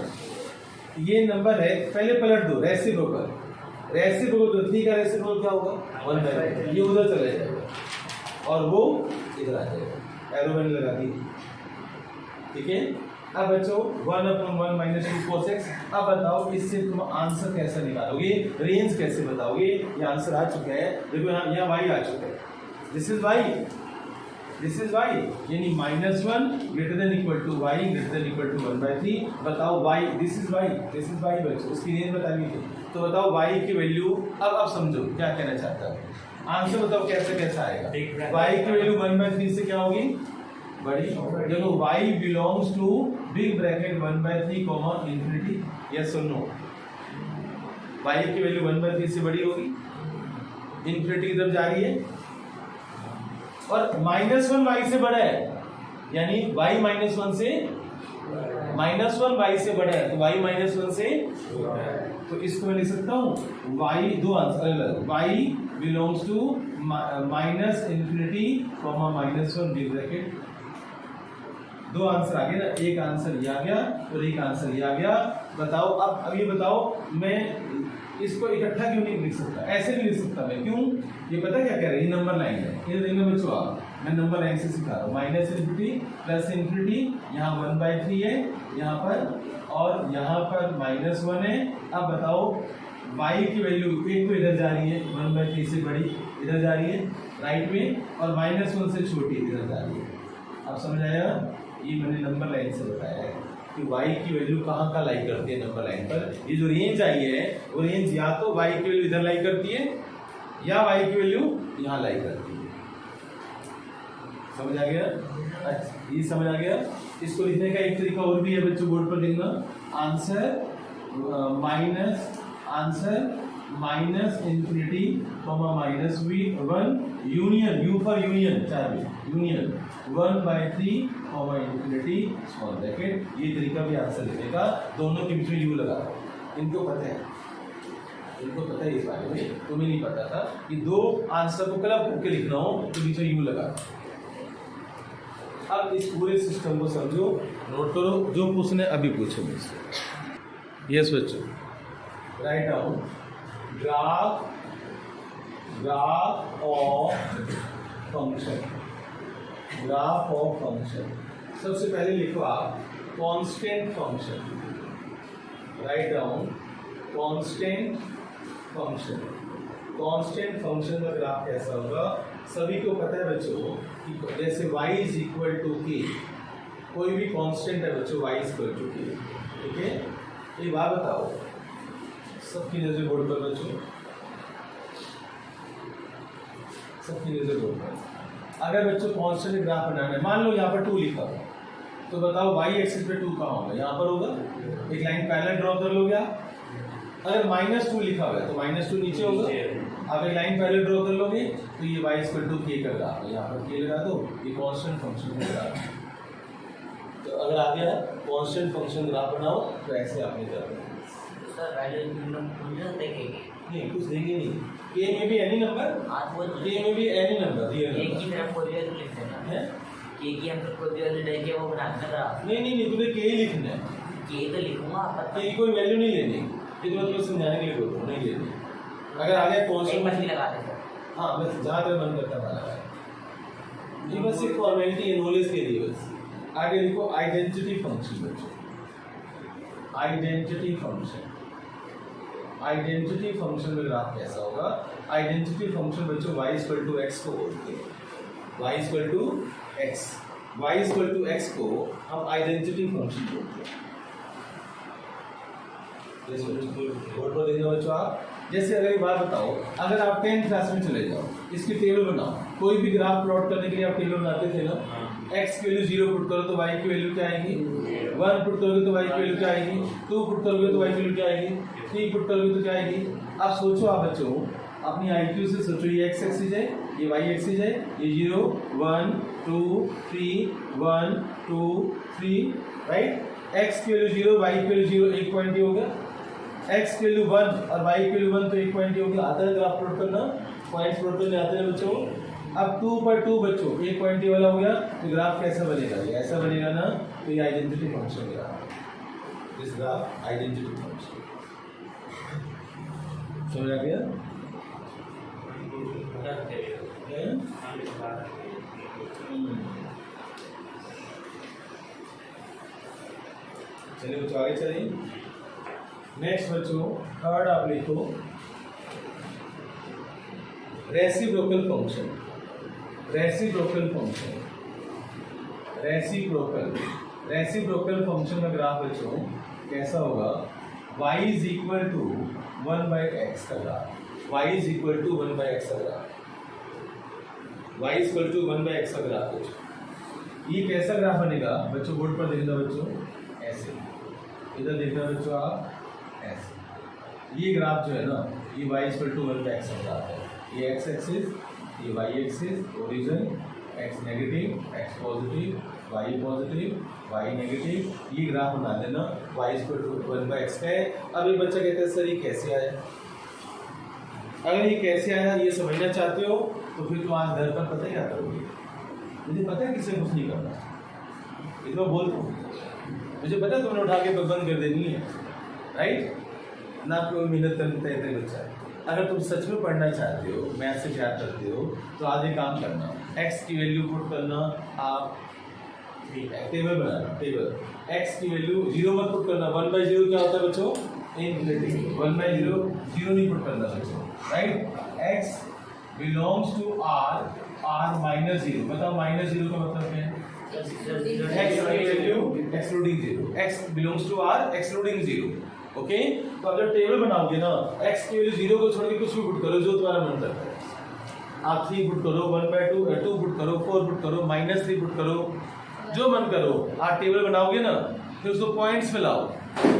ये नंबर है, पहले पलट दो, रेसिप्रोकल तो 3 का रेसिप्रोकल क्या होगा 1/3, ये उधर चला जाएगा और वो इधर आ जाएगा, एरो मैंने लगा दी, ठीक है। अब बच्चों 1/1 -2 cos x। अब बताओ इससे तुम आंसर कैसे निकालोगे, रेंज कैसे बताओगे। ये आंसर आ चुका है, देखो यहाँ y आ चुका है, दिस इज y यानी -1 greater than equal to y greater than equal to 1/3। बताओ y, दिस इज y बच्चों, उसकी रेंज बतानी थी, तो बताओ y की वैल्यू। अब समझो क्या कहना चाहता है, आंसर बताओ कैसे आएगा। y की वैल्यू 1/3 से क्या होगी, बड़ी। देखो y belongs to big bracket 1/3 comma infinity, yes और नो। y की वैल्यू 1/3 से बड़ी होगी, इंफिनिटी की तरफ जा रही है, और -1 y से बड़ा है, यानी y -1 से -1 y से बड़ा है, तो y -1 से, तो इसको मैं लिख सकता हूँ y, दो आंसर अलग, y belongs to -infinity comma -1 big bracket. दो आंसर आ गए ना, एक आंसर ये आ गया और एक आंसर ये आ गया। बताओ अब ये बताओ, मैं इसको इकट्ठा क्यों नहीं लिख सकता, ऐसे भी लिख सकता मैं, क्यों, ये पता क्या कह रहा है, ये नंबर लाइन है, ये देखो बच्चों मैं नंबर लाइन से सिखा रहा हूँ, -इंफिनिटी प्लस इंफिनिटी, यहाँ 1/3 है यहाँ पर, और यहाँ पर -1 है। अब बताओ y की वैल्यू, एक तो इधर जा रही है 1/3 से बड़ी, इधर जा रही है राइट में, और -1 से छोटी इधर जा रही है। अब समझ आया, ये मैंने नंबर लाइन से बताया है कि y की वैल्यू कहाँ लाई करती है नंबर लाइन पर। ये जो रेंज आई है वो रेंज या तो y की वैल्यू इधर लाई करती है या y की वैल्यू यहाँ लाई करती है। समझ आ गया, अच्छा ये समझ आ गया। इसको लिखने का एक तरीका और भी है बच्चों, बोर्ड पर लिखना, answer -infinity comma -1 union, you for union, union 1/3 comma infinity small bracket. ये तरीका भी आंसर लिखने का, दोनों के बीच में यू लगा, इनको पता है इस बारे में, तुम्हें नहीं पता था कि दो आंसर को क्लब करके लिखना हो तो बीच में यू लगा। अब इस पूरे सिस्टम को समझो, नोट करो, जो पूछने अभी पूछो मुझसे। यस बच्चों, write down graph of function. सबसे पहले लिखो आप constant function, write down constant function का ग्राफ कैसा होगा, सभी को पता है बच्चों कि जैसे y is equal to k, कोई भी कांस्टेंट है बच्चों y is equal to k, ठीक है। एक बात बताओ, सबकी नजर बोर्ड पर बच्चों, सबकी नजर बोर्ड पर। अगर बच्चों कांस्टेंट ग्राफ बनाना है, मान लो यहाँ पर 2 लिखा हुआ, तो बताओ y एक्सिस पे 2 कहाँ होगा, यहाँ पर होगा, एक लाइन पैरेलल ड्रॉ कर लोगे आप। अगर -2 लिखा हुआ है तो -2 नीचे होगा, अब एक लाइन पैरेलल ड्रॉ कर लोगे तो ये y इक्वल टू k का ग्राफ है, यहाँ पर k लगा दो, ये कांस्टेंट फंक्शन का ग्राफ है। तो अगर आ गया कांस्टेंट फंक्शन ग्राफ बनाओ तो ऐसे आपने करना है। सर वैल्यू देखेंगे नहीं, कुछ देंगे नहीं, k में भी एनी नंबर, k में भी एनी नंबर, एक की तरफ कोई वैल्यू लिख देना है, k की हम कोई वैल्यू लेके वो बनाना ग्राफ। नहीं तुम्हें k ही लिखना है, k तो लिखूंगा पर k की कोई वैल्यू नहीं लेनी, ये तो मतलब समझाने के लिए बोल रहा हूँ, नहीं लेनी। अगर आ गया एक कांस्टेंट, मछली लगा दे सर। हाँ बस जहाँ तक मन करता है, ये बस एक फॉर्मेलिटी है नॉलेज के लिए बस। आगे लिखो आइडेंटिटी फंक्शन बच्चों, आइडेंटिटी फंक्शन में ग्राफ कैसा होगा। आइडेंटिटी फंक्शन बच्चों y इक्वल टू x को बोलते हैं, y इक्वल टू x को हम आइडेंटिटी फंक्शन बोलते हैं। बोर्ड पर देखना बच्चों आप, जैसे अगर एक बात बताओ, अगर आप 10th क्लास में चले जाओ, इसकी टेबल बनाओ, कोई भी ग्राफ प्लॉट करने के लिए आप टेबल बनाते थे ना, x की वैल्यू 0 पुट करो तो y की वैल्यू क्या आएगी, 1 पुट करोगे तो y की वैल्यू क्या आएगी, 2 पुट करोगे तो y की वैल्यू क्या आएगी, 3 पुट करोगे तो क्या आएगी। अब सोचो आप बच्चों, अपनी IQ से सोचो, ये x एक्सिस है, ये y एक्सिस है, ये 0 1 2 3 1 2 3, राइट। x की वैल्यू 0, y की वैल्यू 0, एक पॉइंट हो गया, x की वैल्यू 1 और y की वैल्यू 1, तो एक पॉइंट हो गया। आता है ग्राफ प्लॉट करना, पॉइंट्स प्लॉट करने आते हैं बच्चों, अब 2 पर 2 बच्चों एक पॉइंट ये वाला हो गया, तो ग्राफ कैसा बनेगा, ये ऐसा बनेगा ना, तो ये identity function graph, this graph identity function. समझ आ गया? चलिए बच्चों आगे चलिए। नेक्स्ट बच्चों थर्ड आप लिखो reciprocal function. Reciprocal function, reciprocal function का ग्राफ बच्चों कैसा होगा, y is equal to 1/x का graph, y is equal to 1/x का graph, y is equal to 1/x का ग्राफ बच्चों। ये कैसा ग्राफ बनेगा बच्चों, बोर्ड पर देखना बच्चों, ऐसे इधर देखना बच्चों आप, ऐसे। ये ग्राफ जो है ना, ये y is equal to 1/x का ग्राफ है, ये x एक्सिस, ये y axis, origin, x negative, x positive, y positive, y negative, ये ग्राफ बना देना, y इक्वल टू 1/x है। अब ये बच्चा कहता है सर ये कैसे आया, अगर ये कैसे आया ये समझना चाहते हो तो फिर तुम आज घर पर पता क्या करोगे, मुझे पता है किसी कुछ नहीं करना, इसमें बोल दो, मुझे पता है तुमने उठा के बंद कर देनी है, राइट ना, कोई मेहनत करते हैं बच्चा। अगर तुम सच में पढ़ना चाहते हो, मैथ से प्यार करते हो, तो आज ये काम करना, x की वैल्यू पुट करना, आप टेबल बनाना, टेबल x की वैल्यू 0 मत पुट करना, 1/0 क्या होता है बच्चों, इनफिनिटी, 1/0 0 नहीं पुट करना बच्चों, right. x belongs to r minus 0, बताओ माइनस 0 का मतलब क्या है, x की value excluding 0, x belongs to r excluding 0, okay. तो अब जब टेबल बनाओगे ना, x की वैल्यू 0 को छोड़ के कुछ भी पुट करो जो तुम्हारा मन करता है, आप 3 पुट करो, 1/2 2 पुट करो, 4 पुट करो, -3 पुट करो, जो मन करो। आप टेबल बनाओगे ना, फिर उसको पॉइंट्स में लाओ,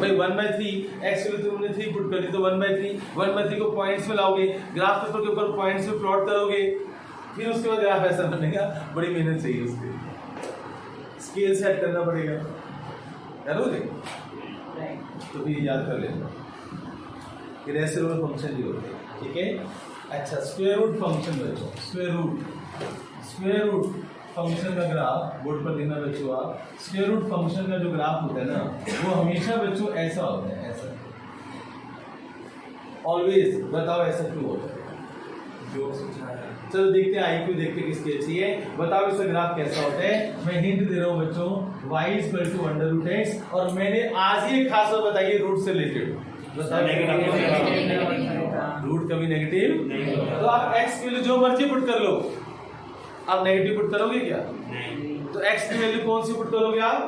भाई 1/3 x की वैल्यू तुमने 3 पुट कर दी तो 1/3 को पॉइंट्स में लाओगे, ग्राफ पेपर के ऊपर पॉइंट्स में प्लॉट करोगे, फिर उसके बाद ग्राफ ऐसा बनेगा। बड़ी मेहनत चाहिए उसके, स्केल सेट करना पड़ेगा, करोगे तो फिर याद कर लेना कि रेसिप्रोकल फंक्शन ही होते हैं, ठीक है। अच्छा स्क्वायर रूट फंक्शन बच्चों, स्क्वायर रूट फंक्शन का ग्राफ बोर्ड पर देखना बच्चों आप, स्क्वायर रूट फंक्शन का जो ग्राफ होता है ना, वो हमेशा बच्चों ऐसा होता है, ऐसा, ऑलवेज। बताओ ऐसा क्यों होता है, चलो देखते हैं, आईक्यू देखते हैं किसकी अच्छी है, बताओ इसका ग्राफ कैसा होता है। मैं हिंट दे रहा हूँ बच्चों, y इक्वल टू √x, और मैंने आज ही खास बात बताई है रूट से रिलेटेड, रूट कभी नेगेटिव, तो आप x की वैल्यू जो मर्जी पुट कर लो, आप नेगेटिव पुट करोगे क्या, तो x की वैल्यू कौन सी पुट करोगे आप,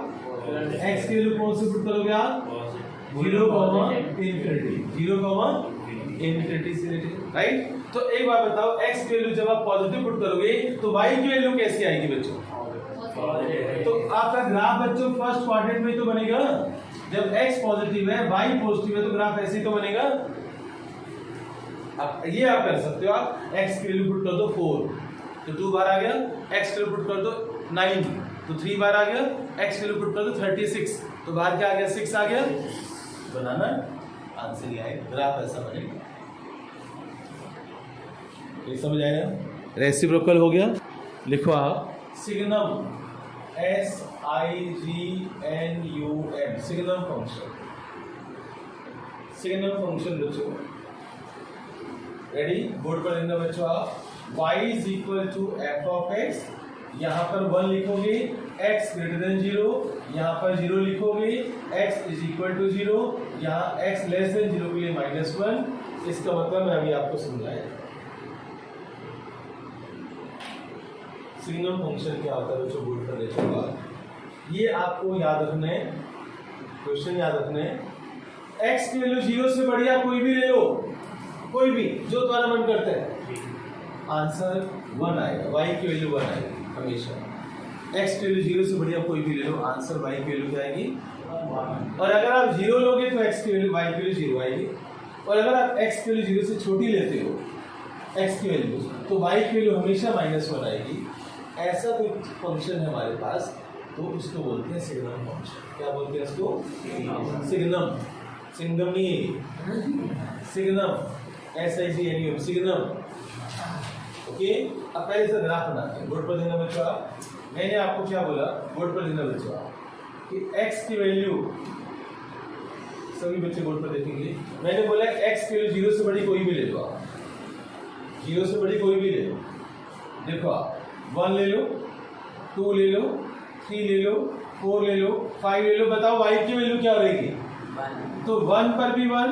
x की वैल्यू कौन सी पुट करोगे आप, 0, इनफिनिटी से रिलेटेड, राइट। तो एक बार बताओ, x की वैल्यू जब आप पॉजिटिव पुट करोगे तो y की वैल्यू कैसी आएगी बच्चों, तो आपका ग्राफ बच्चों फर्स्ट क्वाड्रेंट में तो बनेगा, जब x पॉजिटिव है y पॉजिटिव है तो ग्राफ ऐसे ही तो बनेगा। अब ये आप कर सकते हो, आप x की वैल्यू पुट कर दो 4 तो 2 बार आ गया, x की वैल्यू पुट कर दो 9 तो 3 बार आ गया, x की वैल्यू पुट कर दो 36 तो बाहर क्या आ गया, 6 आ गया, बनाना आंसर ये आएगा, ग्राफ ऐसा बनेगा। ये समझ आया, रेसिप्रोकल हो गया। लिखो आप signum, SIGNUM, signum function, signum function बच्चों रेडी, बोर्ड पर लिखना बच्चों आप, y is equal to f(x), यहाँ पर 1 लिखोगे, x ग्रेटर देन 0, यहाँ पर 0 लिखोगे, x इज इक्वल टू 0, यहाँ x लेस देन 0 के लिए -1, इसका मतलब मैं अभी आपको समझाया। सिग्नम फंक्शन क्या होता है बच्चों, बोर्ड पर लिखूंगा, ये आपको याद रखना है, क्वेश्चन याद रखना है, x की वैल्यू 0 से बढ़िया कोई भी ले लो, कोई भी जो तुम्हारा मन करता है, आंसर 1 आएगा, y की वैल्यू 1 आएगी हमेशा, x की वैल्यू 0 से बढ़िया कोई भी ले लो, आंसर y की वैल्यू क्या आएगी 1, और अगर आप 0 लोगे तो x की वैल्यू y की वैल्यू 0 आएगी, और अगर आप x की वैल्यू 0 से छोटी लेते हो x की वैल्यू, तो y की वैल्यू हमेशा -1 आएगी। ऐसा कोई फंक्शन है हमारे पास तो उसको बोलते हैं सिग्नम फंक्शन। क्या बोलते हैं उसको, सिग्नम, सिग्नम नहीं, सिग्नम, SIGNUM, सिग्नम। ओके, अब पहले से ग्राफ बनाते हैं। बोर्ड पर देना बच्चों आप, मैंने आपको क्या बोला, बोर्ड पर देना बच्चों आप कि x की वैल्यू, सभी बच्चे बोर्ड पर देखेंगे, मैंने बोला x की वैल्यू 0 से बड़ी कोई भी ले लो आप, 0 से बड़ी कोई भी ले लो। देखो आप 1 ले लो, 2 ले लो, 3 ले लो, 4 ले लो, 5 ले लो, बताओ y की वैल्यू क्या रहेगी? तो 1 पर भी 1,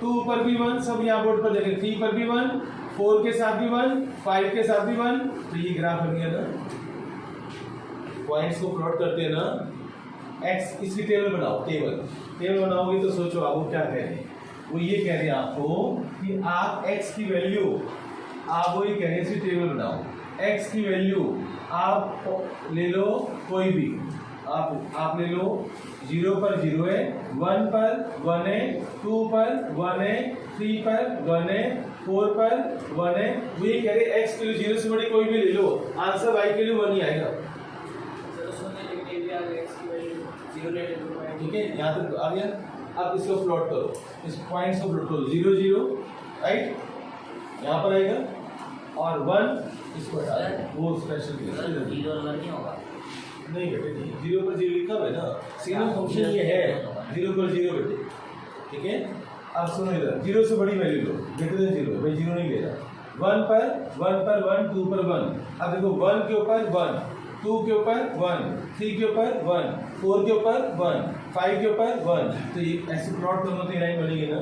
2 पर भी 1, सब यहाँ बोर्ड पर देखें, 3 पर भी 1, 4 के साथ भी 1, 5 के साथ भी 1। तो ये ग्राफ बन गया ना, पॉइंट्स को प्लॉट करते हैं ना, x इसकी टेबल बनाओ, टेबल बनाओगे तो सोचो आप वो क्या कह रहे हैं, वो ये कह रहे हैं आपको कि आप x की वैल्यू, आप वही कह रहे हैं, इसकी टेबल बनाओ, x की वैल्यू आप ले लो कोई भी, आप ले लो, 0 पर 0 है, 1 पर 1 है, 2 पर 1 है, 3 पर 1 है, 4 पर 1 है। वो ये कह रहे x के लिए 0 से बड़ी कोई भी ले लो, आंसर y के लिए 1 ही आएगा। ठीक है, यहाँ तक आ गया। अब इसको प्लॉट करो, इस पॉइंट्स को प्लॉट करो, 0 0 राइट, यहाँ पर आएगा, और 1 इसको हटा दो, वो स्पेशल नहीं होगा। नहीं बेटे, नहीं, 0 पर 0 लिखा हुआ है ना, सिग्नल फंक्शन ये है 0 पर 0 बेटे। ठीक है, अब सुनो इधर, 0 से बड़ी वैल्यू लो, ग्रेटर देन 0, भाई 0 नहीं ले रहा। 1 पर 1, 2 पर 1, अब देखो 1 के ऊपर 1, 2 के ऊपर 1, 3 के ऊपर 1, 4 के ऊपर 1, 5 के ऊपर 1, तो ये ऐसे प्लॉट करो तो ये लाइन बनेगी ना।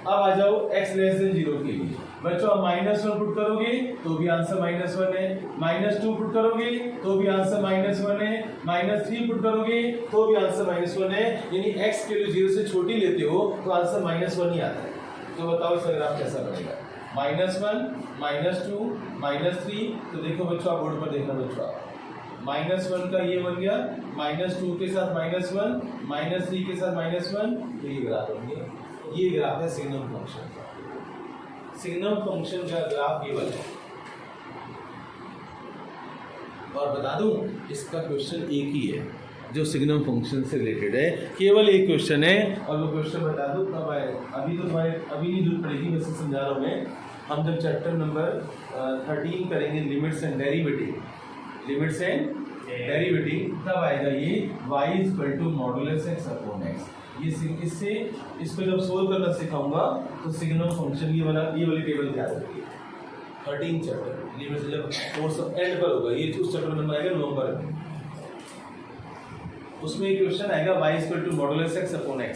अब आ जाओ x लेस देन 0 के लिए, बच्चों आप -1 पुट करोगे तो भी आंसर -1 है, -2 पुट करोगे तो भी आंसर -1 है, -3 पुट करोगे तो भी आंसर -1 है, यानी x के लिए 0 से छोटी लेते हो तो आंसर -1 ही आता है। तो बताओ इसका ग्राफ कैसा बनेगा, -1, -2, -3। तो देखो बच्चों, आप बोर्ड पर देखना बच्चों, आप -1 का ये बन गया, -2 के साथ -1, -3 के साथ -1, तो ये ग्राफ बन गया। ये ग्राफ है सिग्नम फंक्शन का, सिग्नम फंक्शन का ग्राफ ये वाला है। और बता दूं, इसका क्वेश्चन एक ही है जो सिग्नम फंक्शन से रिलेटेड है, केवल एक क्वेश्चन है, और वो क्वेश्चन बता दूं कब आए, अभी तो तुम्हारे अभी नहीं जरूरत पड़ेगी, वैसे समझा रहा हूँ मैं। हम जब चैप्टर नंबर 13 करेंगे, limits and derivative, limits and derivative, तब आएगा ये y = modulus x upon x। ये इससे इसको जब सोल्व करना सिखाऊंगा तो सिग्नम फंक्शन ये वाली टेबल क्या होगी, 13 चैप्टर लिमिट्स जब कोर्स एंड पर होगा, ये उस चैप्टर नंबर आएगा नवंबर में, उसमें एक क्वेश्चन आएगा y = modulus x upon x।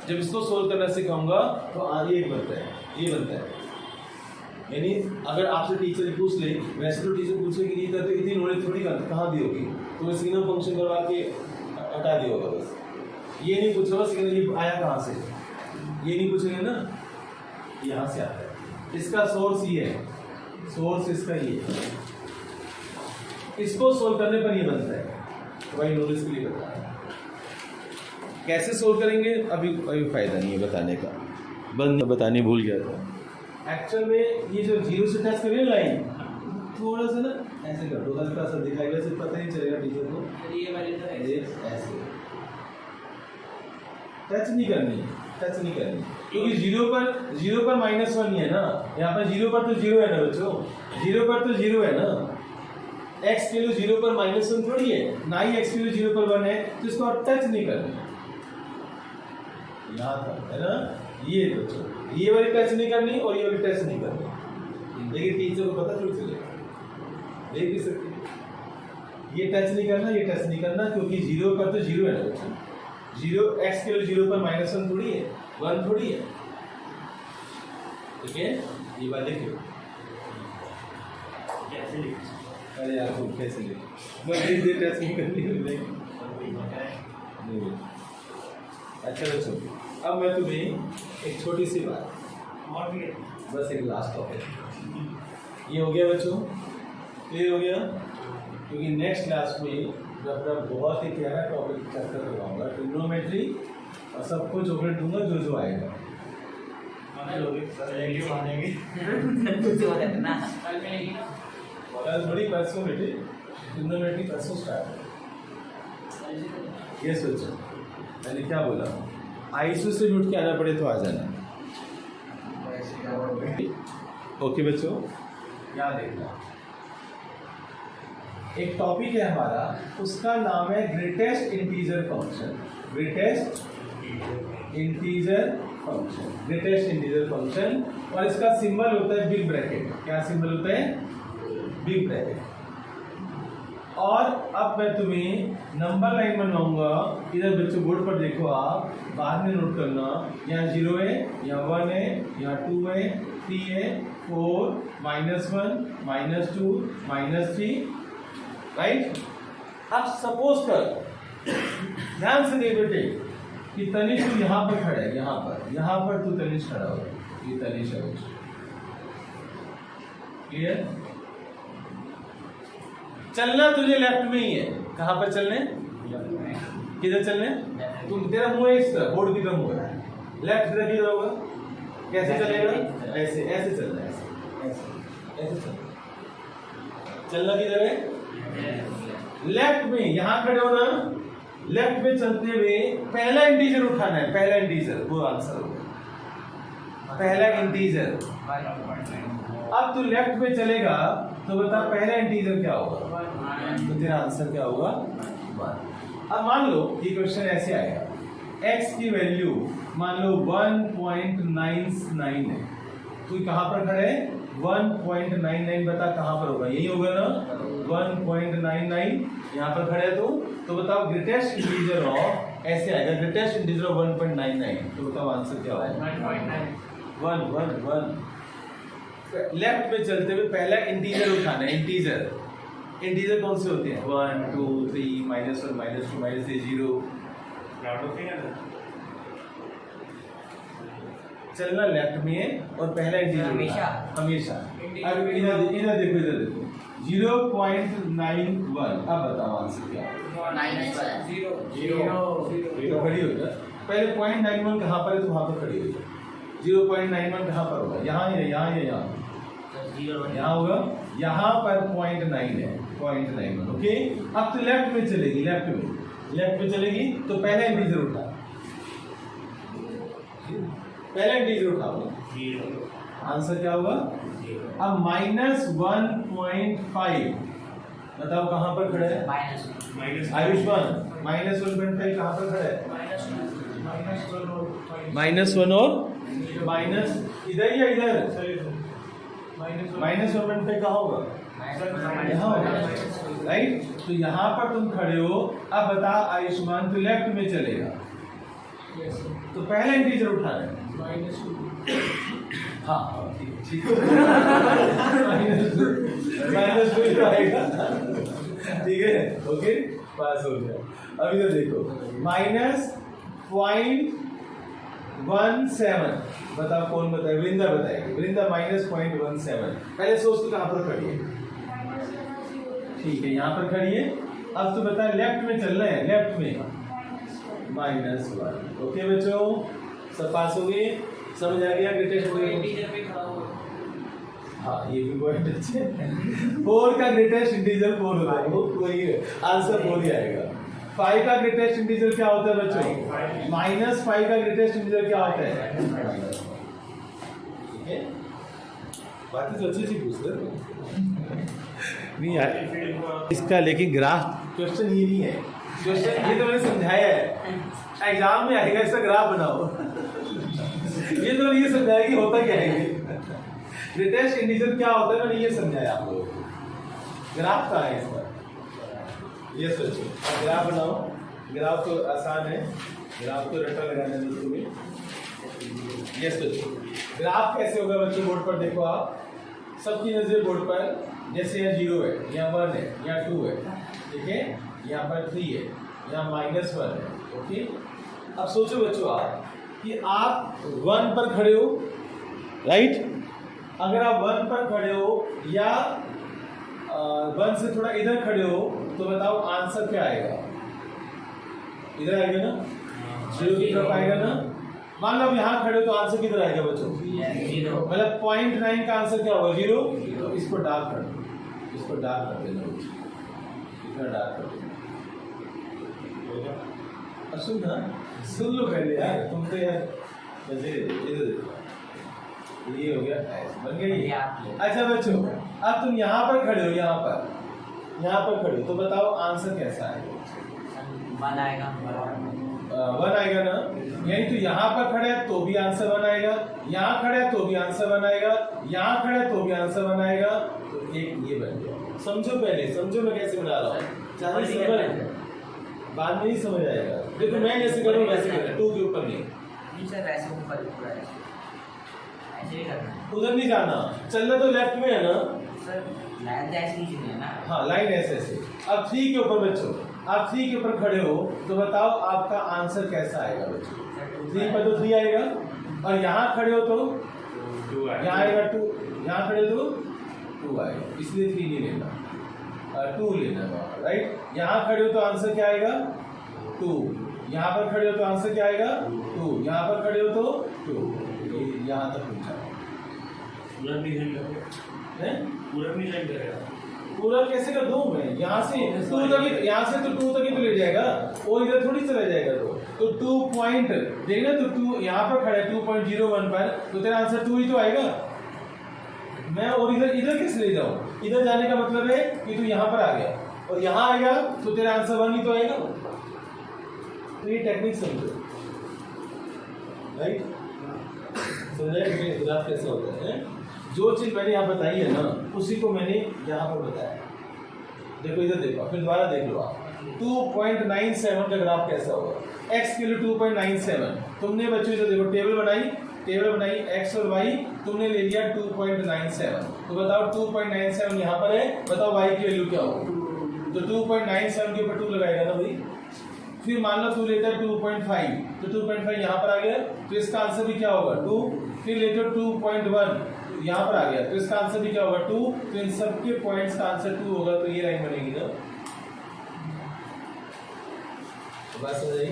जब इसको सोल्व करना सिखाऊंगा तो आगे एक बनता है, ये बनता है, यानी अगर आपसे टीचर ने पूछ ले, वैसे तो टीचर पूछे कि नहीं करते, इतनी नॉलेज थोड़ी कहाँ दी होगी, तो वो सिग्नम फंक्शन करवा के हटा दिया होगा बस। ये नहीं पूछोगा सिग्नल ये आया कहाँ से, ये नहीं पूछेंगे ना, यहाँ से आता है, इसका सोर्स ये है, सोर्स इसका ये है, इसको सोल्व करने पर ये बनता है। तो भाई नॉलेज के लिए बता रहा है, कैसे सोल्व करेंगे अभी फायदा नहीं है बताने का, बंद बताने भूल गया था। एक्चुअल में ये जो 0 से टच करिए लाइन, थोड़ा सा ना ऐसे कर दो, हल्का सा दिखाई, वैसे पता नहीं चलेगा टीचर को, ये वाली तो ऐसे टच नहीं करनी, टच नहीं करनी, क्योंकि 0 पर -1 ही है ना, यहाँ पर 0 पर तो 0 है ना बच्चों, 0 पर तो 0 है ना, x के लिए 0 पर -1 थोड़ी है ना, ही x के लिए 0 पर 1 है, तो इसको आप टच नहीं करनी, यहाँ तक है ना, ये बच्चों, ये वाली टच नहीं करनी और ये वाली टच नहीं करनी, लेकिन टीचर को पता थोड़ी चलेगा, देख भी सकते, ये टच नहीं करना, ये टच नहीं करना, क्योंकि 0 पर तो 0 है ना बच्चों, 0 x के लिए 0 पर -1 थोड़ी है, 1 थोड़ी है, ठीक है, ये बात देखिए कैसे लिखते अरे यार तुम कैसे लिखे, मैं ये टच नहीं करनी नहीं। अच्छा बच्चों, अब मैं तुम्हें एक छोटी सी बात, और भी बस एक लास्ट टॉपिक, ये हो गया बच्चों, क्लियर हो गया, क्योंकि नेक्स्ट क्लास में जब मैं बहुत ही प्यारा टॉपिक चर्चा करवाऊंगा, ट्रिग्नोमेट्री, और सबको चॉकलेट दूंगा जो आएगा, कल बड़ी परसों बेटे, ट्रिग्नोमेट्री परसों स्टार्ट है। ये सोचो मैंने क्या बोला, आईसीयू से उठ के आना पड़े तो आ जाना, ओके बच्चों, यहाँ देखना, एक टॉपिक है हमारा, उसका नाम है greatest integer function. Greatest integer function, greatest integer function, और इसका सिंबल होता है बिग ब्रैकेट। क्या सिंबल होता है? Big bracket. और अब मैं तुम्हें नंबर लाइन बनवाऊंगा, इधर बच्चों बोर्ड पर देखो, आप बाद में नोट करना, यहाँ 0 है, यहाँ 1 है, यहाँ 2 है, 3 है, 4, -1, -2, -3, राइट। अब सपोज कर, ध्यान से देख बेटे, कि तनिष तू यहाँ पर खड़ा है, यहाँ पर तू तनिष खड़ा हो, ये तनिष है, क्लियर? चलना तुझे लेफ्ट में ही है। कहाँ पर चलने? किधर चलने? तुम, तेरा मुंह है इस तरफ, बोर्ड की तरफ मुंह है, लेफ्ट तरफ किधर होगा? कैसे चलेगा? ऐसे, ऐसे चलना है, ऐसे चलना। चलना किधर है? लेफ्ट में। यहाँ खड़े हो ना, लेफ्ट में चलते हुए पहला इंटीजर उठाना है, पहला इंटीजर, वो आंसर होगा, पहला इंटीजर। अब तू लेफ्ट में चलेगा तो बता पहला इंटीजर क्या होगा? तो तेरा आंसर क्या होगा? 1। अब मान लो ये क्वेश्चन ऐसे आएगा, x की वैल्यू मान लो 1.99 है, तू कहाँ पर खड़े है? 1.99, बता कहाँ पर होगा? यही होगा ना, 1.99, यहाँ पर खड़े है तो बताओ ग्रेटेस्ट इंटीजर ऑफ, ऐसे आएगा ग्रेटेस्ट इंटीजर ऑफ 1.99, तो बताओ आंसर क्या होगा? 1. लेफ्ट में चलते हुए पहला इंटीजर उठाना है। इंटीजर कौन से होते हैं? 1, 2, 3, -1, -2, -3, 0। चलना लेफ्ट में और पहला इंटीजर हमेशा। अब इधर देखो 0.91। अब बताओ आंसर क्या है? 0 खड़ी हो जाए, पहले 0.91 कहाँ पर है तो वहां पर खड़ी हो जाए। 0.91 कहाँ पर होगा? यहाँ है, यहाँ होगा, यहाँ पर 0.9 है, 0.91। ओके, अब तो लेफ्ट में चलेगी, लेफ्ट में चलेगी तो पहला इंटीजर उठा, पहला इंटीजर उठाओ, आंसर क्या होगा? अब -1.5, बताओ कहाँ पर खड़ा है? आयुष्मान, -1.5 कहाँ पर खड़ा है? -1 और माइनस, इधर या इधर? -1.5 कहाँ होगा? यहाँ होगा, राइट। तो यहाँ पर तुम खड़े हो। अब बता आयुष्मान, तो लेफ्ट में चलेगा तो पहला इंटीजर उठाना है, हाँ ठीक -2 आएगा, ठीक है, ओके, पास हो गया। अब इधर देखो, -0.17, बताओ कौन बताए? वृंदा बताएगी। वृंदा -0.17, पहले सोच तो कहाँ पर खड़ी है? ठीक है, यहाँ पर खड़ी है। अब तो बता लेफ्ट में चलना है, लेफ्ट में -1। ओके बच्चों, सब पास हो गए, समझ आ गया? ग्रेटेस्ट, हाँ ये भी पॉइंट अच्छे। 4 का ग्रेटेस्ट इंटीजर 4 होता है, वो वही आंसर 4 ही आएगा। 5 का ग्रेटेस्ट इंटीजर क्या होता है बच्चों? -5 का ग्रेटेस्ट इंटीजर क्या होता है? ठीक है, बातें तो अच्छी सी पूछ रहे नहीं यार इसका, लेकिन ग्राफ क्वेश्चन ये नहीं है। क्वेश्चन ये तो मैंने समझाया है, एग्जाम में आएगा इसका ग्राफ बनाओ। ये तो ये समझाया कि होता क्या है, ग्रेटेस्ट इंटीजर क्या होता है, मैंने ये समझाया आप लोगों को। ग्राफ कहाँ है इसका? ये सोचो, ग्राफ बनाओ। ग्राफ तो आसान है, ग्राफ तो रट्टा लगाना है तुम्हें। ये सोचो ग्राफ कैसे होगा बच्चों? बोर्ड पर देखो, आप सबकी नजर बोर्ड पर, जैसे यहाँ 0 है, यहाँ 1 है, यहाँ 2 है, ठीक है, यहाँ पर 3 है, यहाँ -1 है। ओके, अब सोचो बच्चों आप कि आप 1 पर खड़े हो, राइट। अगर आप 1 पर खड़े हो या 1 से थोड़ा इधर खड़े हो तो बताओ आंसर क्या आएगा? इधर आएगा ना, 0 की तरफ आएगा ना। मान लो यहाँ खड़े हो तो आंसर किधर आएगा बच्चों? 0। मतलब 0.9 का आंसर क्या होगा? 0। इसको डार्क कर दो, इसको डार्क कर देना, इतना डार्क कर देना। अब सुन लो पहले यार, तुम तो यार ये हो गया। बन गई। ये आप ले। अच्छा बच्चों, अब तुम यहाँ पर खड़े हो, यहाँ पर खड़े हो, तो बताओ आंसर कैसा आएगा? 1 आएगा। 1 आएगा ना? यही तो यहाँ पर खड़े हैं तो भी आंसर 1 आएगा, यहाँ खड़े हैं तो भी आंसर 1 आएगा, यहाँ खड़े हैं तो भी आंसर 1 आएगा। तो एक ये बन गया। समझो पहले, समझो मैं कैसे बना रहा हूँ, चाहे समझ बाद में ही समझ आएगा। देखो मैं जैसे करूँ वैसे करें, 2 के ऊपर नहीं सर वैसे ऊपर पूरा ऐसे ही करना है। उधर नहीं जाना, चलना तो लेफ्ट में है ना। सर लाइन ऐसे नीचे नहीं है ना। हाँ लाइन ऐसे ऐसे। अब 3 के ऊपर बच्चों, आप 3 के ऊपर खड़े हो तो बताओ आपका आंसर कैसा आएगा बच्चों? 3 पर तो 3 आएगा, और यहाँ खड़े हो तो 2 यहाँ आएगा 2, यहाँ खड़े हो तो 2 आएगा, इसलिए 3 नहीं लेना, 2 लेना है, राइट। यहाँ खड़े हो तो आंसर क्या आएगा? 2। यहाँ पर खड़े हो तो आंसर क्या आएगा? 2। यहाँ पर खड़े हो तो 2। यहाँ तक पूछा पूरा नहीं लाइन करेगा। पूरा कैसे कर दूं मैं? यहाँ से 2 तक, यहाँ से तो 2 तक ही तो ले जाएगा, और इधर थोड़ी चला जाएगा। तो 2 पॉइंट देखना, तो 2 यहाँ पर खड़ा है 2.01 पर, तो तेरा आंसर 2 ही तो आएगा। मैं और इधर कैसे ले जाऊं? इधर जाने का मतलब है कि तू यहाँ पर आ गया, और यहाँ आएगा तो तेरा आंसर 1 ही तो आएगा। तो ये टेक्निक समझो, राइट? समझाया कि ग्राफ कैसे होता है? जो चीज मैंने यहाँ बताई है ना, उसी को मैंने यहाँ पर बताया। देखो इधर देखो, फिर दोबारा देख लो आप। 2.97 का ग्राफ कैसा होगा? x के लिए 2.97। तुमने बच्चों इधर देखो टेबल बनाई x और y, तुमने ले लिया 2.97। तो बताओ 2.97 यहाँ पर है, बताओ y की वैल्यू क्या होगी? तो 2.97 के ऊपर 2 लगाएगा ना भाई। फिर मान लो तू लेता है 2.5, तो 2.5 यहाँ पर आ गया, तो इसका आंसर भी क्या होगा? 2। फिर लेते हो 2.1, यहाँ पर आ गया, तो इसका आंसर भी क्या होगा? 2। तो इन सबके पॉइंट्स का आंसर 2 होगा, तो ये लाइन बनेगी ना। बात समझ आई?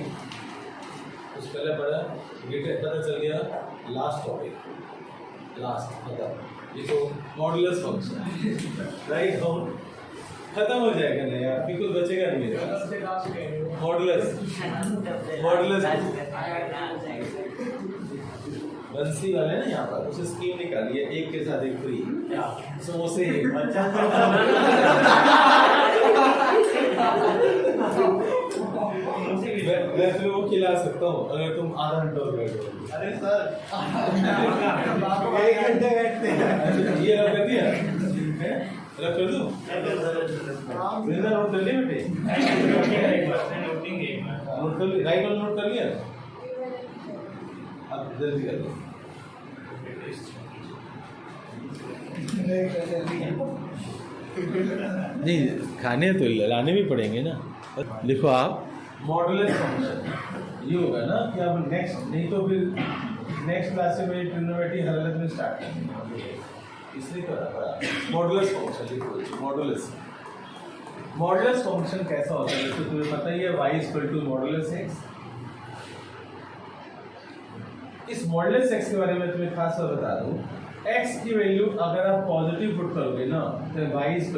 कुछ पहले पढ़ा, पता चल गया। लास्ट टॉपिक, लास्ट मतलब ये तो मॉडुलस फंक्शन, राइट? हम खत्म हो जाएगा ना यार, फिर कुछ बचेगा नहीं मेरे। मॉडुलस बंसी वाले ना यहाँ पर उसे स्कीम निकाली है, एक के साथ एक फ्री समोसे। अच्छा मैं तुम्हें वो खिला सकता हूँ अगर तुम आधा घंटा और बैठो। अरे सर 1 घंटे बैठते हैं। ये रख दिया, रख कर दूँ? नोट कर लिया बेटे? नोट कर लिया, राइट वाला नोट कर लिया? अब जल्दी कर लो। नहीं खाने तो लाने भी पड़ेंगे ना। लिखो आप मॉडुलस फंक्शन, ये होगा ना कि अब नेक्स्ट, नहीं तो फिर नेक्स्ट क्लास में ट्रिग्नोमेट्री हर अलग में स्टार्ट करेंगे, इसलिए तो मॉडुलस फंक्शन लिखो। मॉडुलस फंक्शन कैसा होता है? तो तुम्हें पता ही है y = मॉडुलस x। इस मॉडुलस x के बारे में तुम्हें खास बात बता दूं, x की वैल्यू अगर आप पॉजिटिव पुट करोगे ना, तो y =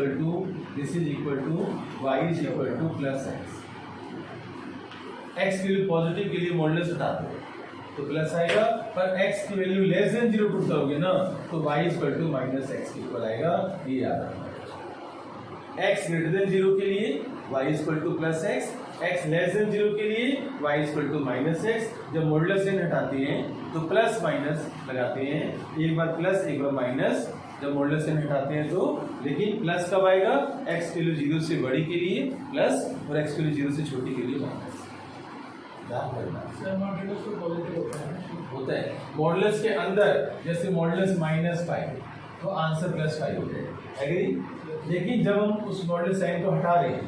प्लस x। x की वैल्यू पॉजिटिव के लिए मॉडुलस हटा दो तो प्लस आएगा, पर x की वैल्यू लेस देन 0 पुट करोगे ना, तो y = -x के इक्वल आएगा। ये याद रखना। x ग्रेटर देन 0 के लिए y = plus x, x less than 0 के लिए y = -x। जब मॉडुलस n हटाते हैं तो प्लस माइनस लगाते हैं, एक बार प्लस एक बार माइनस। जब मॉडुलस n हटाते हैं तो, लेकिन प्लस कब आएगा? x की वैल्यू 0 से बड़ी के लिए प्लस, और x की वैल्यू 0 से छोटी के लिए माइनस। होता है मॉडुलस के अंदर, जैसे मॉडुलस -5 तो आंसर +5 हो जाएगा, एग्री? लेकिन जब हम उस मॉडुलस साइन को हटा रहे हैं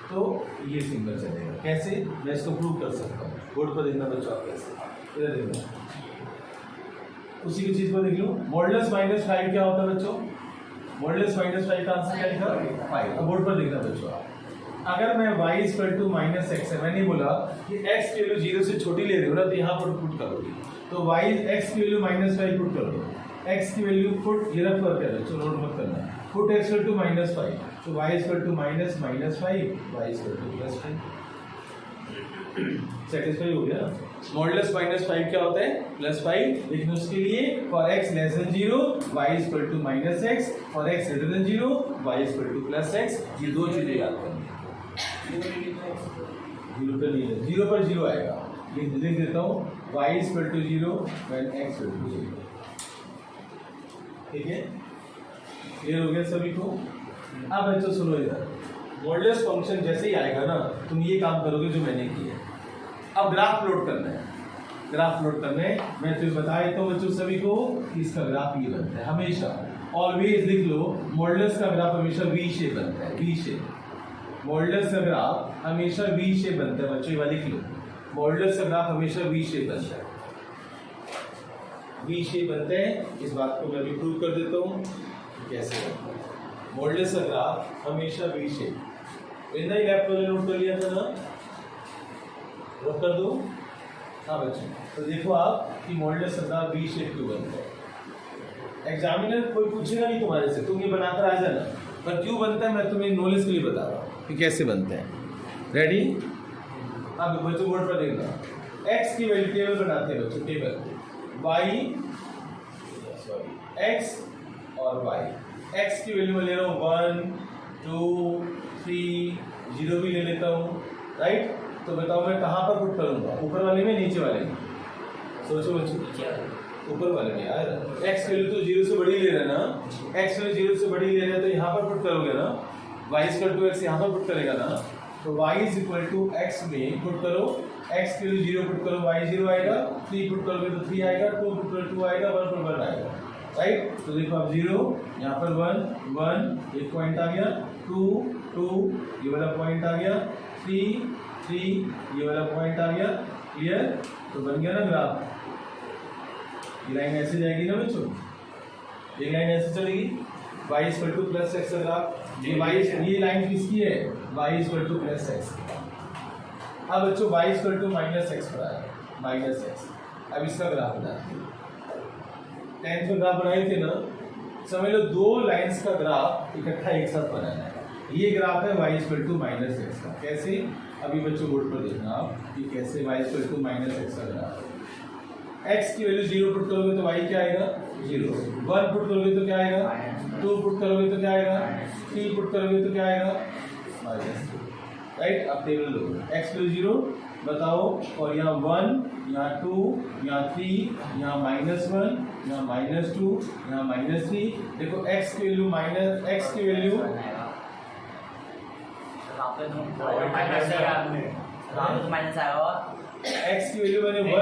तो ये सिंबल चलेगा। कैसे? मैं इसको प्रूव कर सकता हूँ। बोर्ड पर देखना बच्चों आप कैसे, इधर देखना, उसी की चीज को देख लो। मॉडुलस -5 क्या होता है बच्चों? मॉडुलस -5 का आंसर क्या लिखा? 5। अब बोर्ड पर देखना बच्चों आप, अगर मैं y = -x है, मैंने बोला कि x की वैल्यू 0 से छोटी ले रहे हो ना, तो यहाँ पर पुट करोगे, तो x की वैल्यू -5 पुट कर दो। x की वैल्यू पुट, ये रख कर चलो नोट मत करना, पुट x = -5, तो y = -5, y = +5। सेटिस्फाई हो गया। मॉडुलस -5 क्या होता है? +5। लेकिन उसके लिए for x less than 0 y is equal to -x, for x greater than 0 y is equal to +x। ये दो चीजें याद करनी है। 0 पर नहीं है, 0 पर 0 आएगा। ये लिख देता हूँ y is equal to 0 when x equal to 0। ठीक है, क्लियर हो गया सभी को? अब बच्चों सुनो इधर, मॉडुलस फंक्शन जैसे ही आएगा ना, तुम ये काम करोगे जो मैंने किया। अब ग्राफ प्लॉट करना है, ग्राफ प्लॉट करना है। मैं तुम्हें बता देता हूँ बच्चों सभी को कि इसका ग्राफ ये बनता है हमेशा। ऑलवेज लिख लो, मॉडुलस का ग्राफ हमेशा वी शेप बनता है, वी शेप। मॉडुलस का ग्राफ हमेशा वी शेप बनता है बच्चों, ये वाला लिख लो। मॉडुलस का ग्राफ हमेशा वी शेप बनता है, वी शेप बनते हैं। इस बात को मैं भी प्रूव कर देता हूँ कैसे बनता है। मॉडुलस का ग्राफ हमेशा वी शेप। इतना ही लेफ्ट वाले नोट कर लिया था ना, नोट कर दो। हाँ बच्चों, तो देखो आप कि मॉडुलस का ग्राफ वी शेप क्यों बनता है। एग्जामिनर कोई पूछेगा नहीं तुम्हारे से, तुम ये बनाकर आ जाना, पर क्यों बनता है मैं तुम्हें नॉलेज के लिए बता रहा हूँ कि कैसे बनते हैं। रेडी? अब बच्चों बोर्ड पर देखना, x की वैल्यू टेबल बनाते हैं बच्चों, टेबल y सॉरी x और y। x की वैल्यू मैं ले रहा हूँ 1 2 3 0 भी ले लेता हूँ, राइट? तो बताओ मैं कहाँ पर पुट करूँगा, ऊपर वाले में नीचे वाले में? सोचो बच्चों, ऊपर वाले में यार। x वैल्यू तो 0 से बड़ी ले रहा है ना, x वैल्यू 0 से बड़ी ले रहा है तो यहाँ पर पुट करोगे ना, y इक्वल टू x यहाँ पर पुट करेगा ना, तो y is equal to x में पुट करो, x के लिए 0 पुट करो, y 0 आएगा, 3 पुट करोगे तो 3 आएगा, 2 पुट करो 2 आएगा, 1 पर 1 आएगा, राइट? तो देखो अब 0 यहाँ पर 1 1 एक पॉइंट आ गया, 2 2 ये वाला पॉइंट आ गया, 3 3 ये वाला पॉइंट आ गया। क्लियर? तो बन गया ना ग्राफ। ये लाइन ऐसे जाएगी ना बच्चों, ये लाइन ऐसे चलेगी, y equal to plus x का ग्राफ। ये लाइन किसकी है? y equal to plus x. अब बच्चों y equal to minus x पर आया, माइनस एक्स। अब इसका ग्राफ बनाते हैं, 10th का ग्राफ बनाए थे ना, समझ लो दो लाइंस का ग्राफ इकट्ठा एक साथ बनाना है। ये ग्राफ है y equal to minus x का। कैसे? अभी बच्चों बोर्ड पर देखना आप कि कैसे y equal to minus x का ग्राफ है। x की वैल्यू 0 पुट करोगे तो y क्या आएगा? 0। 1 पुट करोगे तो क्या आएगा? 2 पुट करोगे तो क्या आएगा? 3 पुट करोगे तो क्या आएगा? माइनस। राइट? अब टेबल लो, x की वैल्यू 0 बताओ, और यहाँ 1 यहाँ 2 यहाँ 3 यहाँ -1 यहाँ -2 यहाँ -3। देखो x की वैल्यू x की वैल्यू माइनस आएगा, x की वैल्यू मैंने 1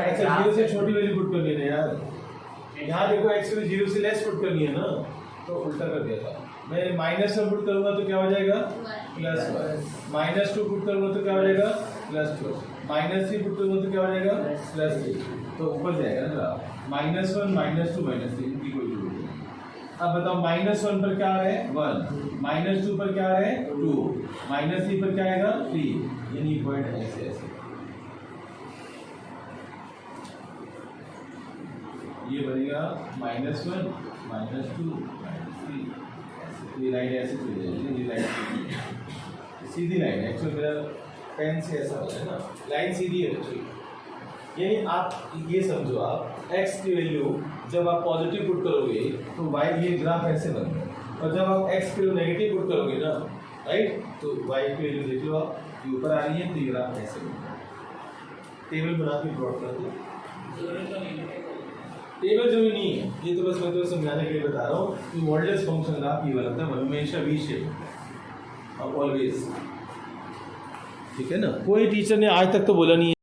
अच्छा 0 से छोटी वैल्यू पुट करनी है यार। यहाँ देखो x की वैल्यू 0 से लेस पुट करनी है ना, तो उल्टा कर दिया था। मैं -1 पुट करूंगा तो क्या हो जाएगा? +1। -2 पुट करूंगा तो क्या हो जाएगा? +2। -3 पुट करूंगा तो क्या हो जाएगा? +3। तो ऊपर जाएगा ना ग्राफ, -1 -2 -3 इनकी कोई जरूरत नहीं। अब बताओ -1 पर क्या आ रहा है? 1। -2 पर क्या आ रहा है? 2। -3 पर क्या आएगा? 3। यानी पॉइंट ऐसे ऐसे ये बनेगा -1 -2 -3। ये लाइन ऐसे चली जाएगी, ये लाइन सीधी लाइन है। एक्चुअली मेरा पेन से ऐसा हो है ना, लाइन सीधी है बच्चों। यानी आप ये समझो, आप x की वैल्यू जब आप पॉजिटिव पुट करोगे तो y ये ग्राफ ऐसे बनेगा, और जब आप x की वैल्यू नेगेटिव पुट करोगे ना, राइट, तो y की वैल्यू देख लो आप, ये ऊपर आ रही है तो ये ग्राफ ऐसे बनेगा। टेबल बना के प्लॉट कर दो। टेबल जरूरी नहीं है, ये तो बस मैं तो समझाने के लिए बता रहा हूँ कि मॉडुलस फंक्शन ग्राफ ये बनता है हमेशा वी शेप, ऑलवेज। ठीक है ना? कोई टीचर ने आज तक तो बोला नहीं है